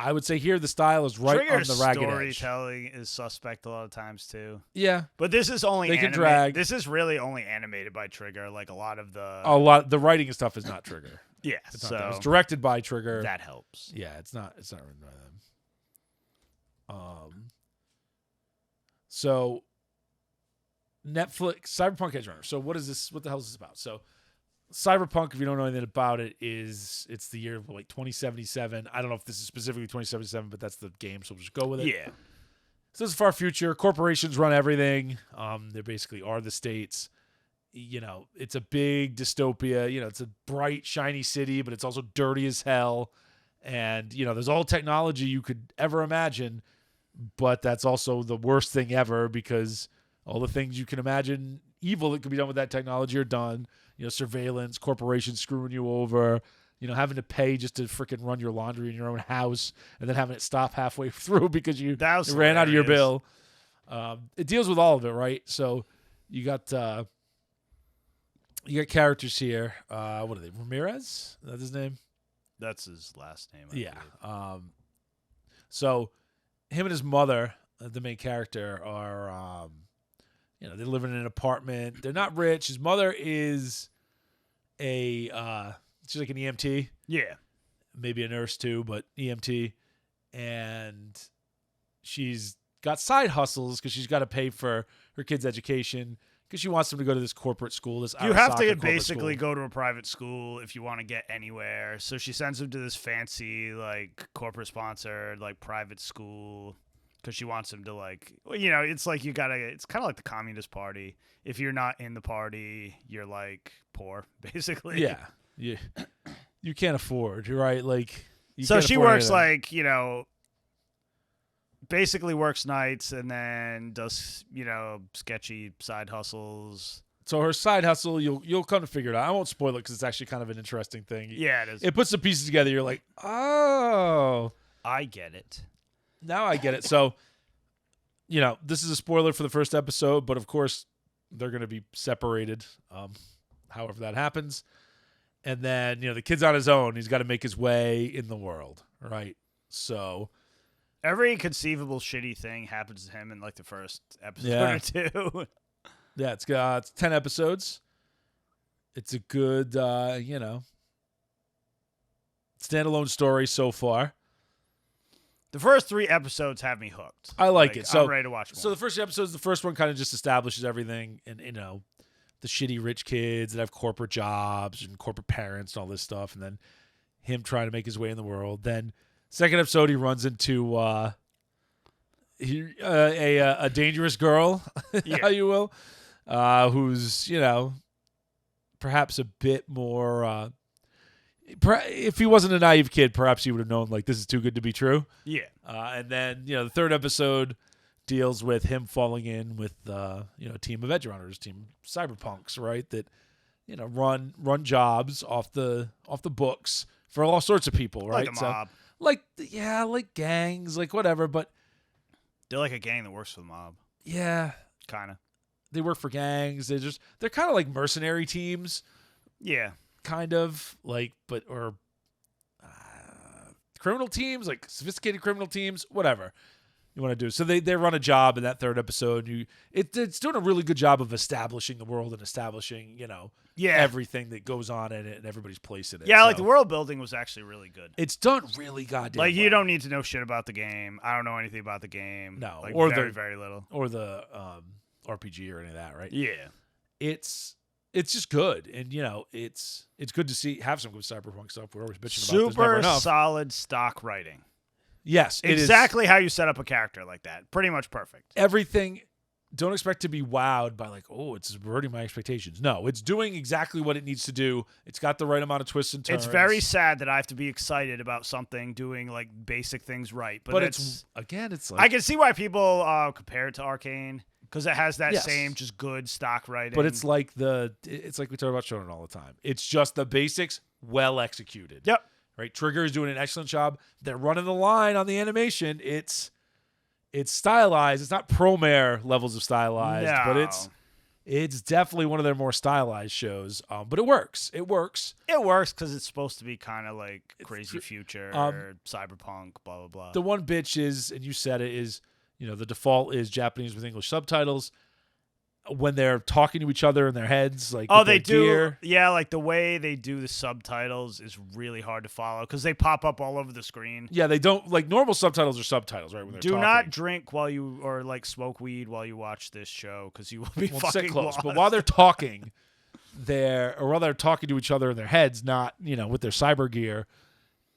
I would say here the style is right Trigger's on the ragged edge. Storytelling is suspect a lot of times too. Yeah, but this is only they can drag. This is really only animated by Trigger. Like the writing and stuff is not Trigger. Yeah, it's directed by Trigger. That helps. Yeah, it's not written by them. So Netflix Cyberpunk Edgerunners. So what is this? What the hell is this about? So Cyberpunk, if you don't know anything about it, it's the year of like 2077. I don't know if this is specifically 2077, but that's the game, so we'll just go with it. Yeah. So this is far future. Corporations run everything. They basically are the states. It's a big dystopia. It's a bright, shiny city, but it's also dirty as hell. And, there's all technology you could ever imagine, but that's also the worst thing ever because all the things you can imagine evil that could be done with that technology are done. Surveillance, corporations screwing you over, having to pay just to freaking run your laundry in your own house and then having it stop halfway through because you ran out of your bill. It deals with all of it, right? So you got characters here. What are they? Ramirez? Is that his name? That's his last name. Yeah. So him and his mother, the main character, are they live in an apartment. They're not rich. His mother is she's like an EMT. Yeah. Maybe a nurse too, but EMT. And she's got side hustles because she's got to pay for her kids' education because she wants them to go to this corporate school. You have to basically go to a private school if you want to get anywhere. So she sends them to this fancy, like, corporate-sponsored, like, private school. Because she wants them to it's like it's kind of like the Communist Party. If you're not in the party, you're like poor, basically. Yeah. You can't afford, right? Like, so she works basically works nights and then does, sketchy side hustles. So her side hustle, you'll come to figure it out. I won't spoil it because it's actually kind of an interesting thing. Yeah, it is. It puts the pieces together. You're like, oh. I get it. Now I get it. So, this is a spoiler for the first episode, but of course they're going to be separated, however that happens. And then, the kid's on his own. He's got to make his way in the world, right? So every conceivable shitty thing happens to him in like the first episode or two. Yeah, it's 10 episodes. It's a good, standalone story so far. The first 3 episodes have me hooked. I like it. So I'm ready to watch more. So the first one kind of just establishes everything and, the shitty rich kids that have corporate jobs and corporate parents and all this stuff. And then him trying to make his way in the world. Then second episode, he runs into a dangerous girl, how you will, who's, perhaps a bit more... if he wasn't a naive kid, perhaps he would have known, like, this is too good to be true. Yeah. And then, the third episode deals with him falling in with, a team of Edgerunners, team Cyberpunks, right? That, run jobs off the books for all sorts of people, right? Like a mob. Like gangs, like whatever, but... They're like a gang that works for the mob. Yeah. Kind of. They work for gangs. They're kind of like mercenary teams. Yeah. Kind of like, criminal teams, like sophisticated criminal teams, whatever you want to do. So they run a job in that third episode. It's doing a really good job of establishing the world and establishing, everything that goes on in it and everybody's place in it. Yeah, the world building was actually really good. It's done really goddamn well. You don't need to know shit about the game. I don't know anything about the game. No, or very little. Or the RPG or any of that, right? Yeah. It's just good, and it's good to have some good cyberpunk stuff. We're always bitching about. Super solid stock writing. Yes, exactly how you set up a character like that. Pretty much perfect. Everything don't expect to be wowed by like, oh, it's subverting my expectations. No, it's doing exactly what it needs to do. It's got the right amount of twists and turns. It's very sad that I have to be excited about something doing like basic things right. But it's like, I can see why people compare it to Arcane because it has that Yes. same just good stock writing. but it's like we talk about Shonen all the time. It's just the basics well executed. Yep. Right. Trigger is doing an excellent job. They're running the line on the animation. It's stylized. It's not Promare levels of stylized, but it's definitely one of their more stylized shows. But it works. It works. It works because it's supposed to be kind of like crazy future or cyberpunk, blah, blah, blah. The one bitch is, and you said it, is, the default is Japanese with English subtitles. When they're talking to each other in their heads, like they do. gear. Yeah, like the way they do the subtitles is really hard to follow because they pop up all over the screen. Yeah, they don't like normal subtitles are subtitles, right? When they're Do talking. not drink while you or like smoke weed while you watch this show because you will be Well, fucking sit close. lost. But while they're talking, while they're talking to each other in their heads, not with their cyber gear,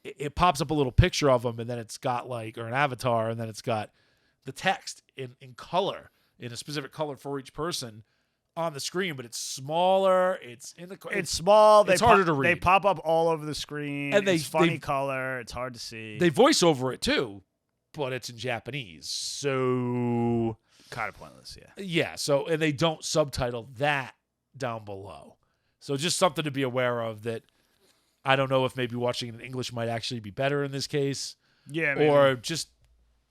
it pops up a little picture of them, and then it's got or an avatar, and then it's got the text in color, in a specific color for each person on the screen, but it's smaller. It's small. It's harder to read. They pop up all over the screen. And it's funny color. It's hard to see. They voice over it too, but it's in Japanese, so kind of pointless. Yeah. Yeah. So and they don't subtitle that down below, so just something to be aware of. That I don't know if maybe watching it in English might actually be better in this case. Yeah. Maybe. Or just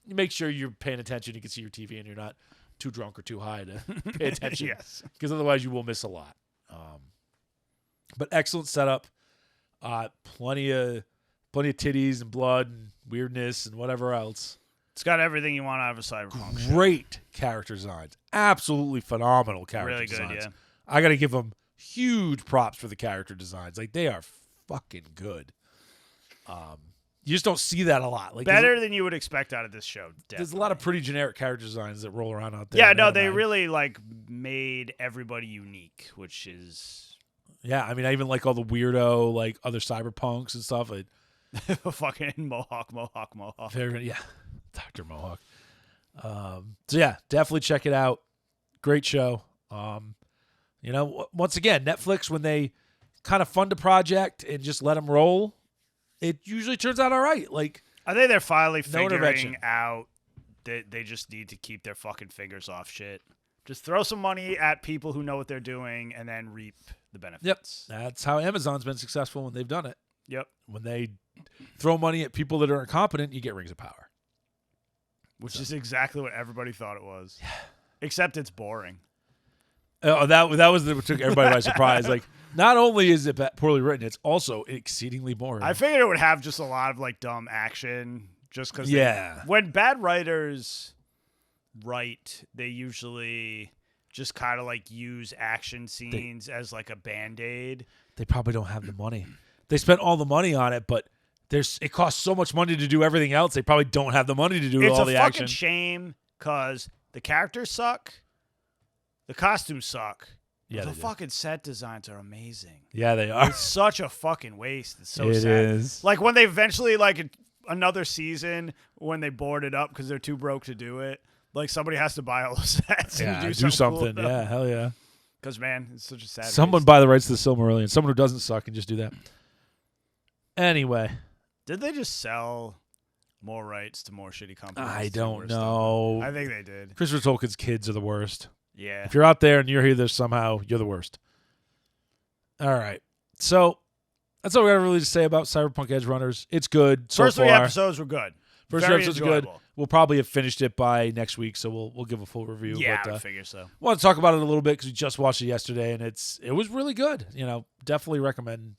make sure you're paying attention. You can see your TV and you're not too drunk or too high to pay attention. Yes. Because otherwise you will miss a lot. But excellent setup. Plenty of titties and blood and weirdness and whatever else. It's got everything you want out of a cyberpunk show. Great character designs. Absolutely phenomenal character really good, designs. yeah. I got to give them huge props for the character designs. Like, they are fucking good. You just don't see that a lot. Like, better than you would expect out of this show. Definitely. There's a lot of pretty generic character designs that roll around out there. Yeah, no, they really made everybody unique, which is Yeah, I mean, I even like all the weirdo other cyberpunks and stuff. fucking Mohawk. Yeah, Dr. Mohawk. So yeah, definitely check it out. Great show. Once again, Netflix, when they kind of fund a project and just let them roll, it usually turns out all right. I think they're finally No intervention. figuring out that they just need to keep their fucking fingers off shit. Just throw some money at people who know what they're doing and then reap the benefits. Yep, that's how Amazon's been successful when they've done it. Yep. When they throw money at people that are incompetent, you get Rings of Power. Which is exactly what everybody thought it was. Yeah. Except it's boring. Oh, that was what took everybody by surprise. Not only is it poorly written, it's also exceedingly boring. I figured it would have just a lot of dumb action, just because. Yeah. When bad writers write, they usually just kind of use action scenes as a band-aid. They probably don't have the money. They spent all the money on it, but it costs so much money to do everything else. They probably don't have the money to do all the action. It's a fucking shame because the characters suck, the costumes suck. Yeah, the fucking set designs are amazing. Yeah, they are. It's such a fucking waste. It's so It sad. is. When they eventually another season when they board it up because they're too broke to do it. Somebody has to buy all those sets and do something. Cool. Yeah, hell yeah. Because man, it's such a sad. Someone waste. buy the rights to the Silmarillion. Someone who doesn't suck and just do that. Anyway, did they just sell more rights to more shitty companies? I don't know. I think they did. Christopher Tolkien's kids are the worst. Yeah. If you're out there and you're here this somehow, you're the worst. All right. So that's all we got to really say about Cyberpunk Edgerunners. It's good so First far. 3 episodes were good. First 3 episodes are good. We'll probably have finished it by next week, so we'll give a full review. Yeah, but, I figure so. Want to talk about it a little bit because we just watched it yesterday, and it was really good. Definitely recommend.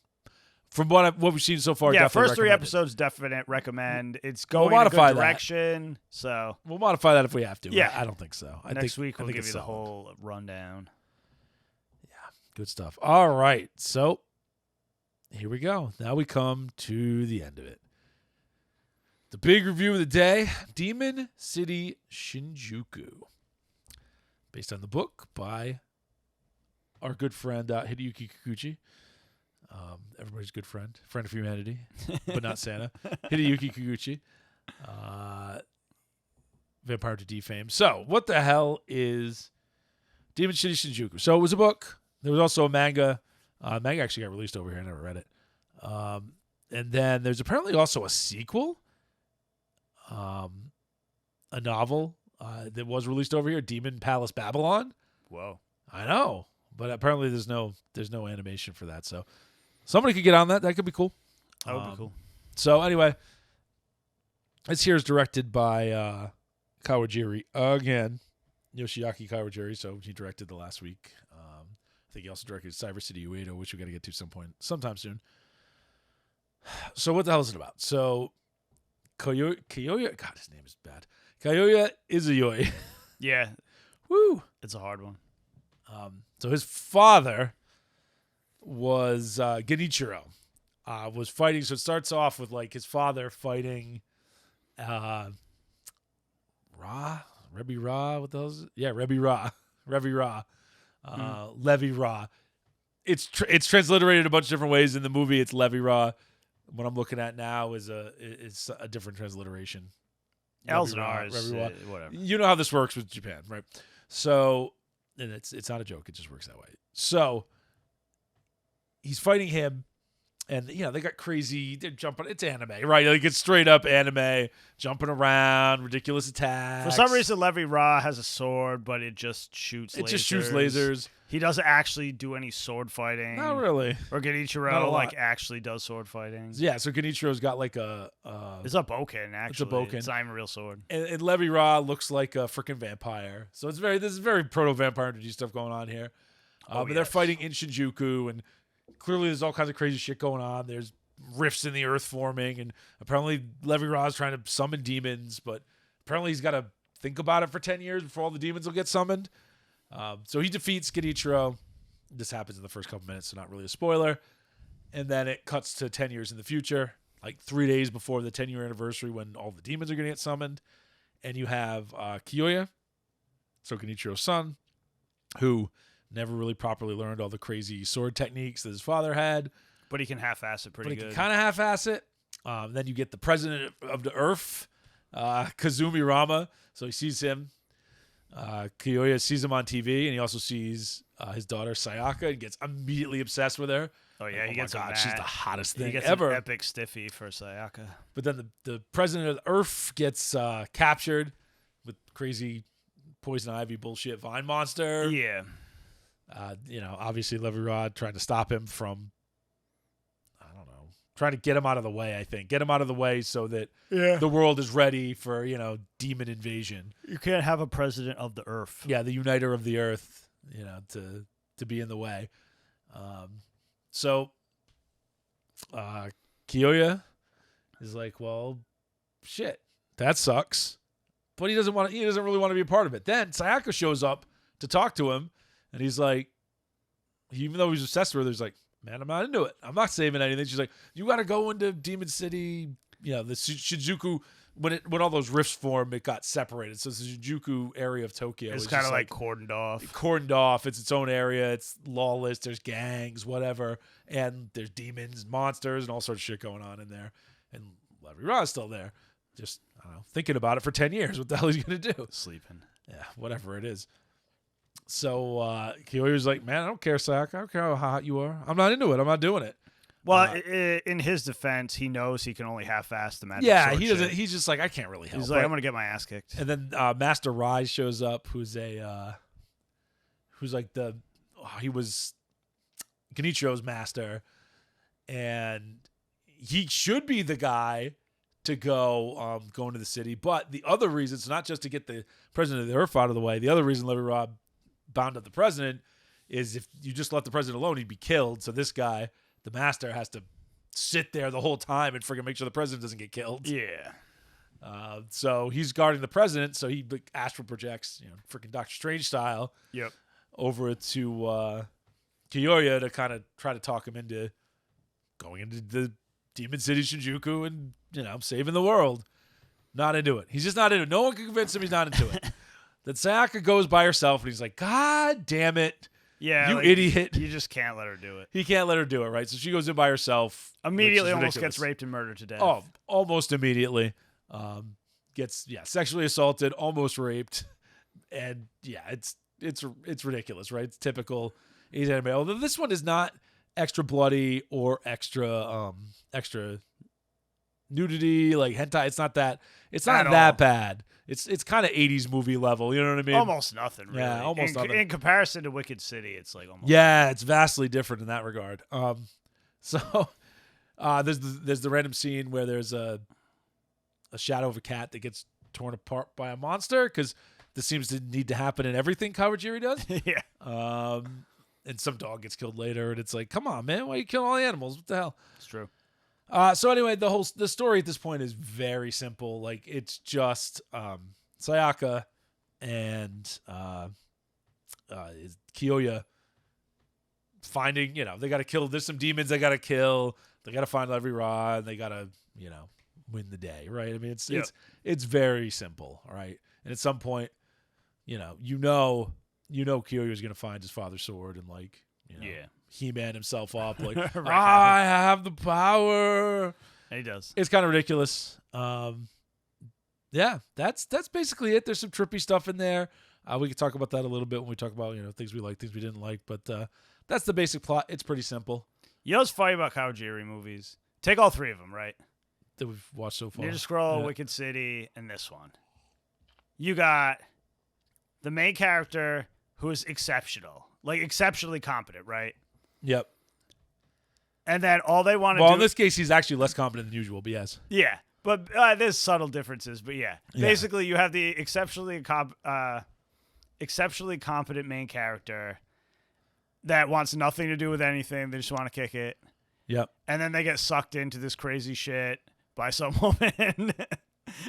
From what we've seen so far, yeah, definitely first 3 recommend episode definite recommend. It's going We'll in a good modify that. direction. So we'll modify that if we have to. Yeah. I don't think so. next week we'll give you the solid. whole rundown. Yeah, good stuff. All right, so here we go. Now we come to the end of it. The big review of the day, Demon City Shinjuku. Based on the book by our good friend Hideyuki Kikuchi. Everybody's good friend of humanity, but not Santa. Hideyuki Kikuchi. Vampire to Defame. So, what the hell is Demon City Shinjuku? So, it was a book. There was also a manga. Manga actually got released over here. I never read it. And then there's apparently also a sequel, a novel that was released over here, Demon Palace Babylon. Whoa. I know, but apparently there's no animation for that. So somebody could get on that. That could be cool. That would be cool. So anyway, this here is directed by Kawajiri again, Yoshiaki Kawajiri. So he directed the last week. I think he also directed Cyber City Uedo, which we got to get to sometime soon. So what the hell is it about? So Kiyoya, God, his name is bad. Kiyoya Izuyoi. Yeah. Woo. It's a hard one. So his father was Genichiro. Was fighting. So it starts off with like his father fighting Rebbe Ra. What the hell is it? Yeah, Rebbe Ra. Levi Ra. It's transliterated a bunch of different ways in the movie. It's Levi Ra. What I'm looking at now is a different transliteration. L's and R's, whatever. You know how this works with Japan, right? So, and it's not a joke. It just works that way. So he's fighting him. And, they got crazy. They're jumping. It's anime, right? Like, it's straight up anime, jumping around, ridiculous attacks. For some reason, Levi Ra has a sword, but it just shoots lasers. It just shoots lasers. He doesn't actually do any sword fighting. Not really. Or Genichiro, actually does sword fighting. Yeah, so Genichiro's got, like, it's a boken, actually. It's a boken. It's not even a real sword. And Levi Ra looks like a freaking vampire. So this is very proto-vampire energy stuff going on here. But they're fighting in Shinjuku, and clearly there's all kinds of crazy shit going on. There's rifts in the earth forming, and apparently Levi Ra is trying to summon demons, but apparently he's got to think about it for 10 years before all the demons will get summoned. So he defeats Genichiro. This happens in the first couple minutes, so not really a spoiler. And then it cuts to 10 years in the future, like 3 days before the 10-year anniversary when all the demons are going to get summoned. And you have Kiyoya, so Genichiro's son, who never really properly learned all the crazy sword techniques that his father had. But he can half-ass it pretty good. He can kind of half-ass it. Then you get the president of the Earth, Kazumi Rama. So he sees him. Kiyoya sees him on TV, and he also sees his daughter Sayaka and gets immediately obsessed with her. Oh, yeah. He gets she's the hottest thing he gets ever. An epic stiffy for Sayaka. But then the president of the Earth gets captured with crazy poison ivy bullshit vine monster. Yeah. Obviously Levi Ra trying to stop him from, trying to get him out of the way, I think. Get him out of the way so that the world is ready for, demon invasion. You can't have a president of the Earth. Yeah, the uniter of the Earth, to be in the way. So Kiyoya is like, well, shit, that sucks. But he doesn't really want to be a part of it. Then Sayaka shows up to talk to him. And he's like, even though he's obsessed with her, he's like, man, I'm not into it. I'm not saving anything. She's like, you got to go into Demon City. The Shinjuku, when all those rifts form, it got separated. So the Shinjuku area of Tokyo is kind of like cordoned off. Cordoned off. It's its own area. It's lawless. There's gangs, whatever. And there's demons, monsters, and all sorts of shit going on in there. And Levi Ra is still there. Just, I don't know, thinking about it for 10 years. What the hell is he going to do? Sleeping. Yeah, whatever it is. So Kiyoya was like, man, I don't care, Sayaka. I don't care how hot you are. I'm not into it. I'm not doing it. Well, in his defense, he knows he can only half-ass the magic sword he doesn't. He's just like, I can't really help. He's like, I'm gonna get my ass kicked. And then Master Rise shows up, he was Genichiro's master, and he should be the guy to go into the city. But the other reason, it's not just to get the president of the Earth out of the way. The other reason Levi Ra bound up the president is if you just left the president alone, he'd be killed. So this guy, the master, has to sit there the whole time and freaking make sure the president doesn't get killed. Yeah. So he's guarding the president. So he astral projects, freaking Doctor Strange style. Yep. Over to Kiyoya to kind of try to talk him into going into the Demon City Shinjuku and saving the world. Not into it. He's just not into it. No one can convince him he's not into it. Then Sayaka goes by herself, and he's like, God damn it. Yeah. You idiot. You just can't let her do it. He can't let her do it, right? So she goes in by herself. Immediately almost gets raped and murdered to death. Oh, almost immediately. gets sexually assaulted, almost raped, and it's ridiculous, right? It's typical 80s anime. Although this one is not extra bloody or extra nudity, like hentai. It's not that. It's not that bad. It's kind of 80s movie level. You know what I mean? Almost nothing, really. Yeah, almost nothing. In comparison to Wicked City, it's like almost. Yeah, it's vastly different in that regard. So there's the random scene where there's a shadow of a cat that gets torn apart by a monster, because this seems to need to happen in everything Kawajiri does. Yeah. And some dog gets killed later, and it's like, come on, man, why are you killing all the animals? What the hell? It's true. So anyway, the story at this point is very simple. Like, it's just Sayaka and Kiyoya finding, they got to kill. There's some demons they got to kill. They got to find every rod. And they got to, win the day, right? I mean, it's very simple, all right? And at some point, Kiyoya's gonna find his father's sword and He-Man himself up, like, Right. I have the power. And he does. It's kind of ridiculous. That's basically it. There's some trippy stuff in there. We can talk about that a little bit when we talk about things we like, things we didn't like. But that's the basic plot. It's pretty simple. You know what's funny about Kawajiri movies? Take all three of them, right? That we've watched so far. Ninja Scroll, Wicked City, and this one. You got the main character who is exceptional, like exceptionally competent, right? Yep. And then all they want to do... Well, in this case, he's actually less competent than usual, but yes. Yeah, but there's subtle differences, but yeah. Basically, you have the exceptionally competent main character that wants nothing to do with anything. They just want to kick it. Yep. And then they get sucked into this crazy shit by some woman.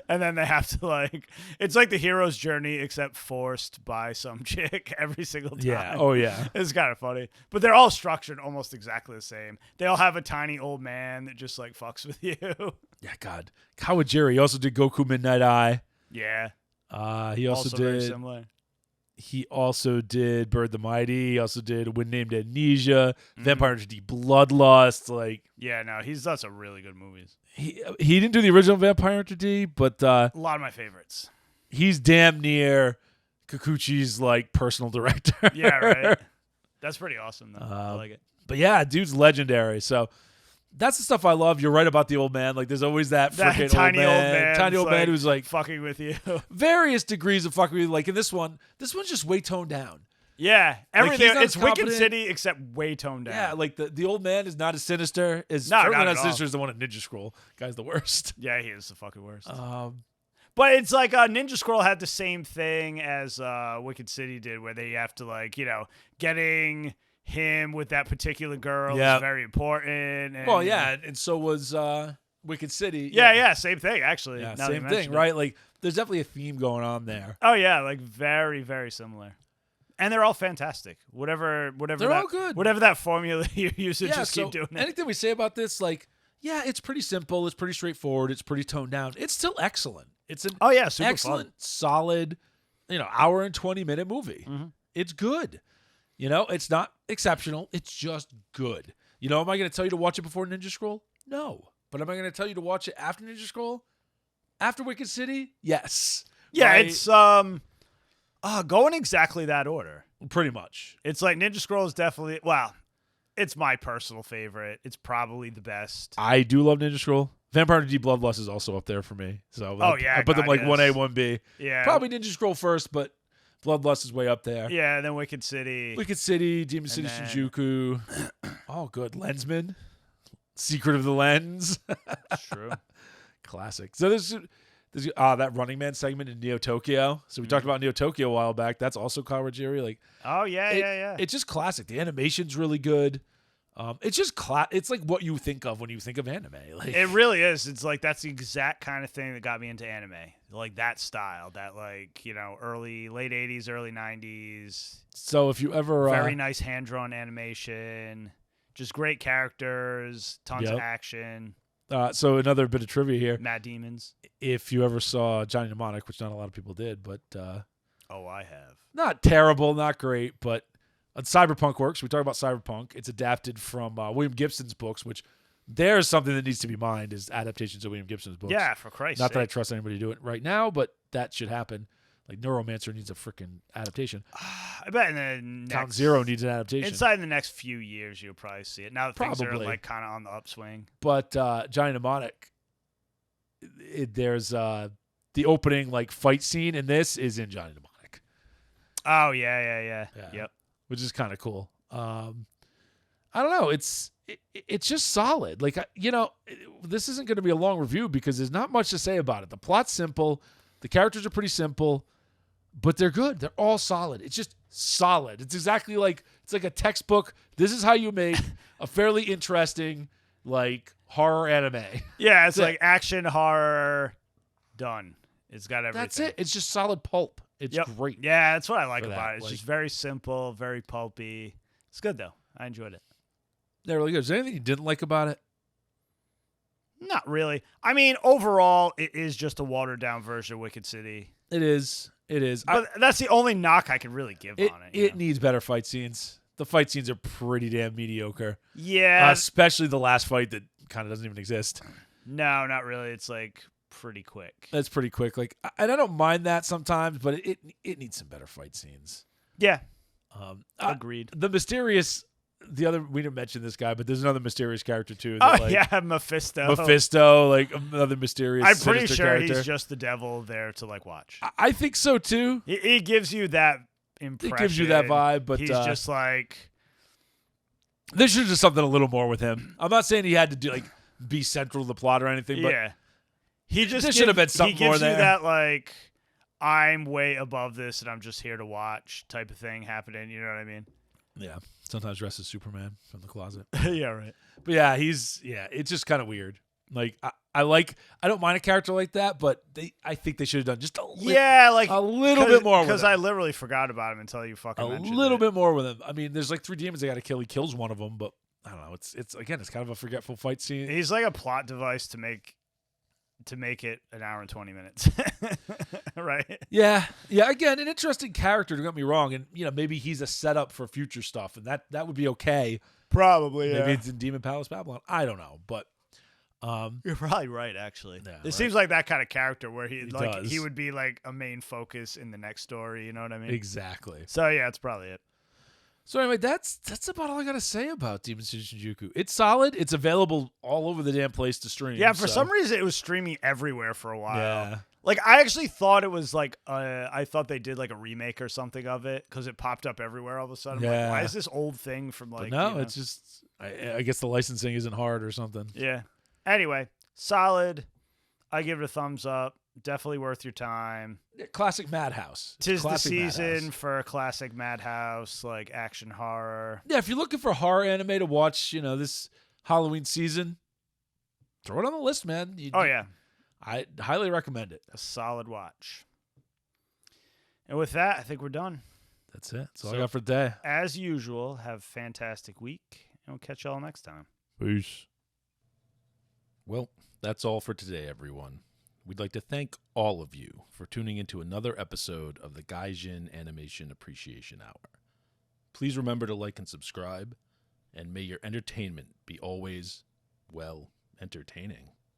And then they have to, it's like the hero's journey, except forced by some chick every single time. Yeah. Oh, yeah. It's kind of funny. But they're all structured almost exactly the same. They all have a tiny old man that just, fucks with you. Yeah, God. Kawajiri also did Goku Midnight Eye. Yeah. He also did... very similar. He also did Bird the Mighty. He also did A Wind Named Amnesia, Vampire Hunter D Bloodlust. Yeah, no, he's done some really good movies. He didn't do the original Vampire Hunter D, but a lot of my favorites. He's damn near Kikuchi's personal director. Yeah, right. That's pretty awesome, though. I like it. But yeah, dude's legendary. So that's the stuff I love. You're right about the old man. There's always that freaking tiny old man. Tiny old man who's fucking with you. Various degrees of fucking with you. In this one's just way toned down. Yeah, everything. It's competent. Wicked City except way toned down. Yeah, the old man is not as sinister as certainly not as sinister as the one in Ninja Scroll. Guy's the worst. Yeah, he is the fucking worst. But it's like Ninja Scroll had the same thing as Wicked City did, where they have to getting him with that particular girl is very important. And, and so was Wicked City. Yeah, same thing actually. Yeah, same thing, right? There's definitely a theme going on there. Oh yeah, very, very similar. And they're all fantastic. Whatever. They're all good. Whatever that formula you use, just keep doing it. Anything we say about this, it's pretty simple. It's pretty straightforward. It's pretty toned down. It's still excellent. It's an super excellent, fun. solid, hour and 20-minute movie. Mm-hmm. It's good. It's not exceptional. It's just good. Am I going to tell you to watch it before Ninja Scroll? No. But am I going to tell you to watch it after Ninja Scroll? After Wicked City? Yes. Yeah, right? It's go in exactly that order. Pretty much. It's Ninja Scroll is definitely, it's my personal favorite. It's probably the best. I do love Ninja Scroll. Vampire Hunter D Bloodlust is also up there for me. So I put them 1A, 1B. Yeah. Probably Ninja Scroll first, but Bloodlust is way up there. Yeah, and then Wicked City. Demon City Shinjuku. Oh, good. Lensman. Secret of the Lens. That's true. Classic. So there's that Running Man segment in Neo Tokyo. So we talked about Neo Tokyo a while back. That's also Kawajiri. Oh yeah. It's just classic. The animation's really good. It's just it's what you think of when you think of anime. It really is. It's that's the exact kind of thing that got me into anime. That style, that late 80s, early 90s. So if you ever very nice hand drawn animation, just great characters, tons of action. So another bit of trivia here. Mad Demons. If you ever saw Johnny Mnemonic, which not a lot of people did, but I have. Not terrible, not great, but on Cyberpunk works. We talk about Cyberpunk. It's adapted from William Gibson's books, which there's something that needs to be mined is adaptations of William Gibson's books. Yeah, for Christ's Not sake. that I trust anybody to do it right now, but that should happen. Like Neuromancer needs a freaking adaptation. I bet in the next, Count Zero needs an adaptation. inside the next few years, you'll probably see it. Now that things are Probably. like kind of on the upswing. But Johnny Mnemonic, there's the opening like fight scene in this is in Johnny Mnemonic. Oh yeah. Yep. Which is kind of cool. I don't know. It's just solid. Like this isn't going to be a long review because there's not much to say about it. The plot's simple. The characters are pretty simple, but they're good. They're all solid. It's just solid. It's exactly like it's like a textbook. This is how you make a fairly interesting like horror anime. Yeah, it's like action horror done. It's got everything. That's it. It's just solid pulp. It's Yep. great. Yeah, that's what I like for about that. it. It's Like- just very simple, very pulpy. It's good though. I enjoyed it. They're really good. Is there anything you didn't like about it? Not really. I mean, overall, it is just a watered down version of Wicked City. It is. It is. But that's the only knock I can really give on it. It needs better fight scenes. The fight scenes are pretty damn mediocre. Yeah. Especially the last fight that kind of doesn't even exist. No, not really. It's like pretty quick. That's pretty quick. Like, and I don't mind that sometimes, but it needs some better fight scenes. Yeah. Agreed. The mysterious. We didn't mention this guy, but there's another mysterious character too. Oh, That, yeah, Mephisto. Mephisto, like another mysterious. I'm pretty sinister sure character. he's just the devil there to like watch. I think so too. He gives you that impression. It gives you that vibe, but he's just like. There should just something a little more with him. I'm not saying he had to do like be central to the plot or anything, but Yeah. He just there should have been something he gives more there. you that like I'm way above this and I'm just here to watch type of thing happening. You know what I mean? yeah, sometimes dressed as Superman from the closet. Yeah, right. But yeah, it's just kind of weird. Like I don't mind a character like that, but I think they should have done just a little bit more with because him. I literally forgot about him until you fucking A mentioned little it. bit more with him. I mean, there's like 3 demons they got to kill. He kills one of them, but I don't know. It's again, it's kind of a forgetful fight scene. He's like a plot device to make it an hour and 20 minutes. Right? Yeah. Again, an interesting character. Don't get me wrong, and maybe he's a setup for future stuff, and that would be okay. Probably. Maybe it's in Demon Palace Babylon. I don't know, but You're probably right, actually. Yeah, it right. seems like that kind of character where he does. would be like a main focus in the next story. You know what I mean? exactly. So yeah, it's probably it. So anyway, that's about all I got to say about Demon City Shinjuku. It's solid. It's available all over the damn place to stream. Yeah, for so- some reason it was streaming everywhere for a while. Yeah. Like I actually thought it was like I thought they did like a remake or something of it because it popped up everywhere all of a sudden. I'm Yeah. like, why is this old thing from like? But no, you know? it's just I guess the licensing isn't hard or something. Yeah. Anyway, solid. I give it a thumbs up. Definitely worth your time. Classic Madhouse. It's Tis the classic season Madhouse. for a classic Madhouse, like action horror. Yeah, if you're looking for horror anime to watch, this Halloween season, throw it on the list, man. Oh yeah, I highly recommend it. a solid watch. And with that, I think we're done. That's it. That's all So- I got for today. As usual, have a fantastic week, and we'll catch y'all next time. Peace. Well, that's all for today, everyone. We'd like to thank all of you for tuning into another episode of the Gaijin Animation Appreciation Hour. Please remember to like and subscribe, and may your entertainment be always, well, entertaining.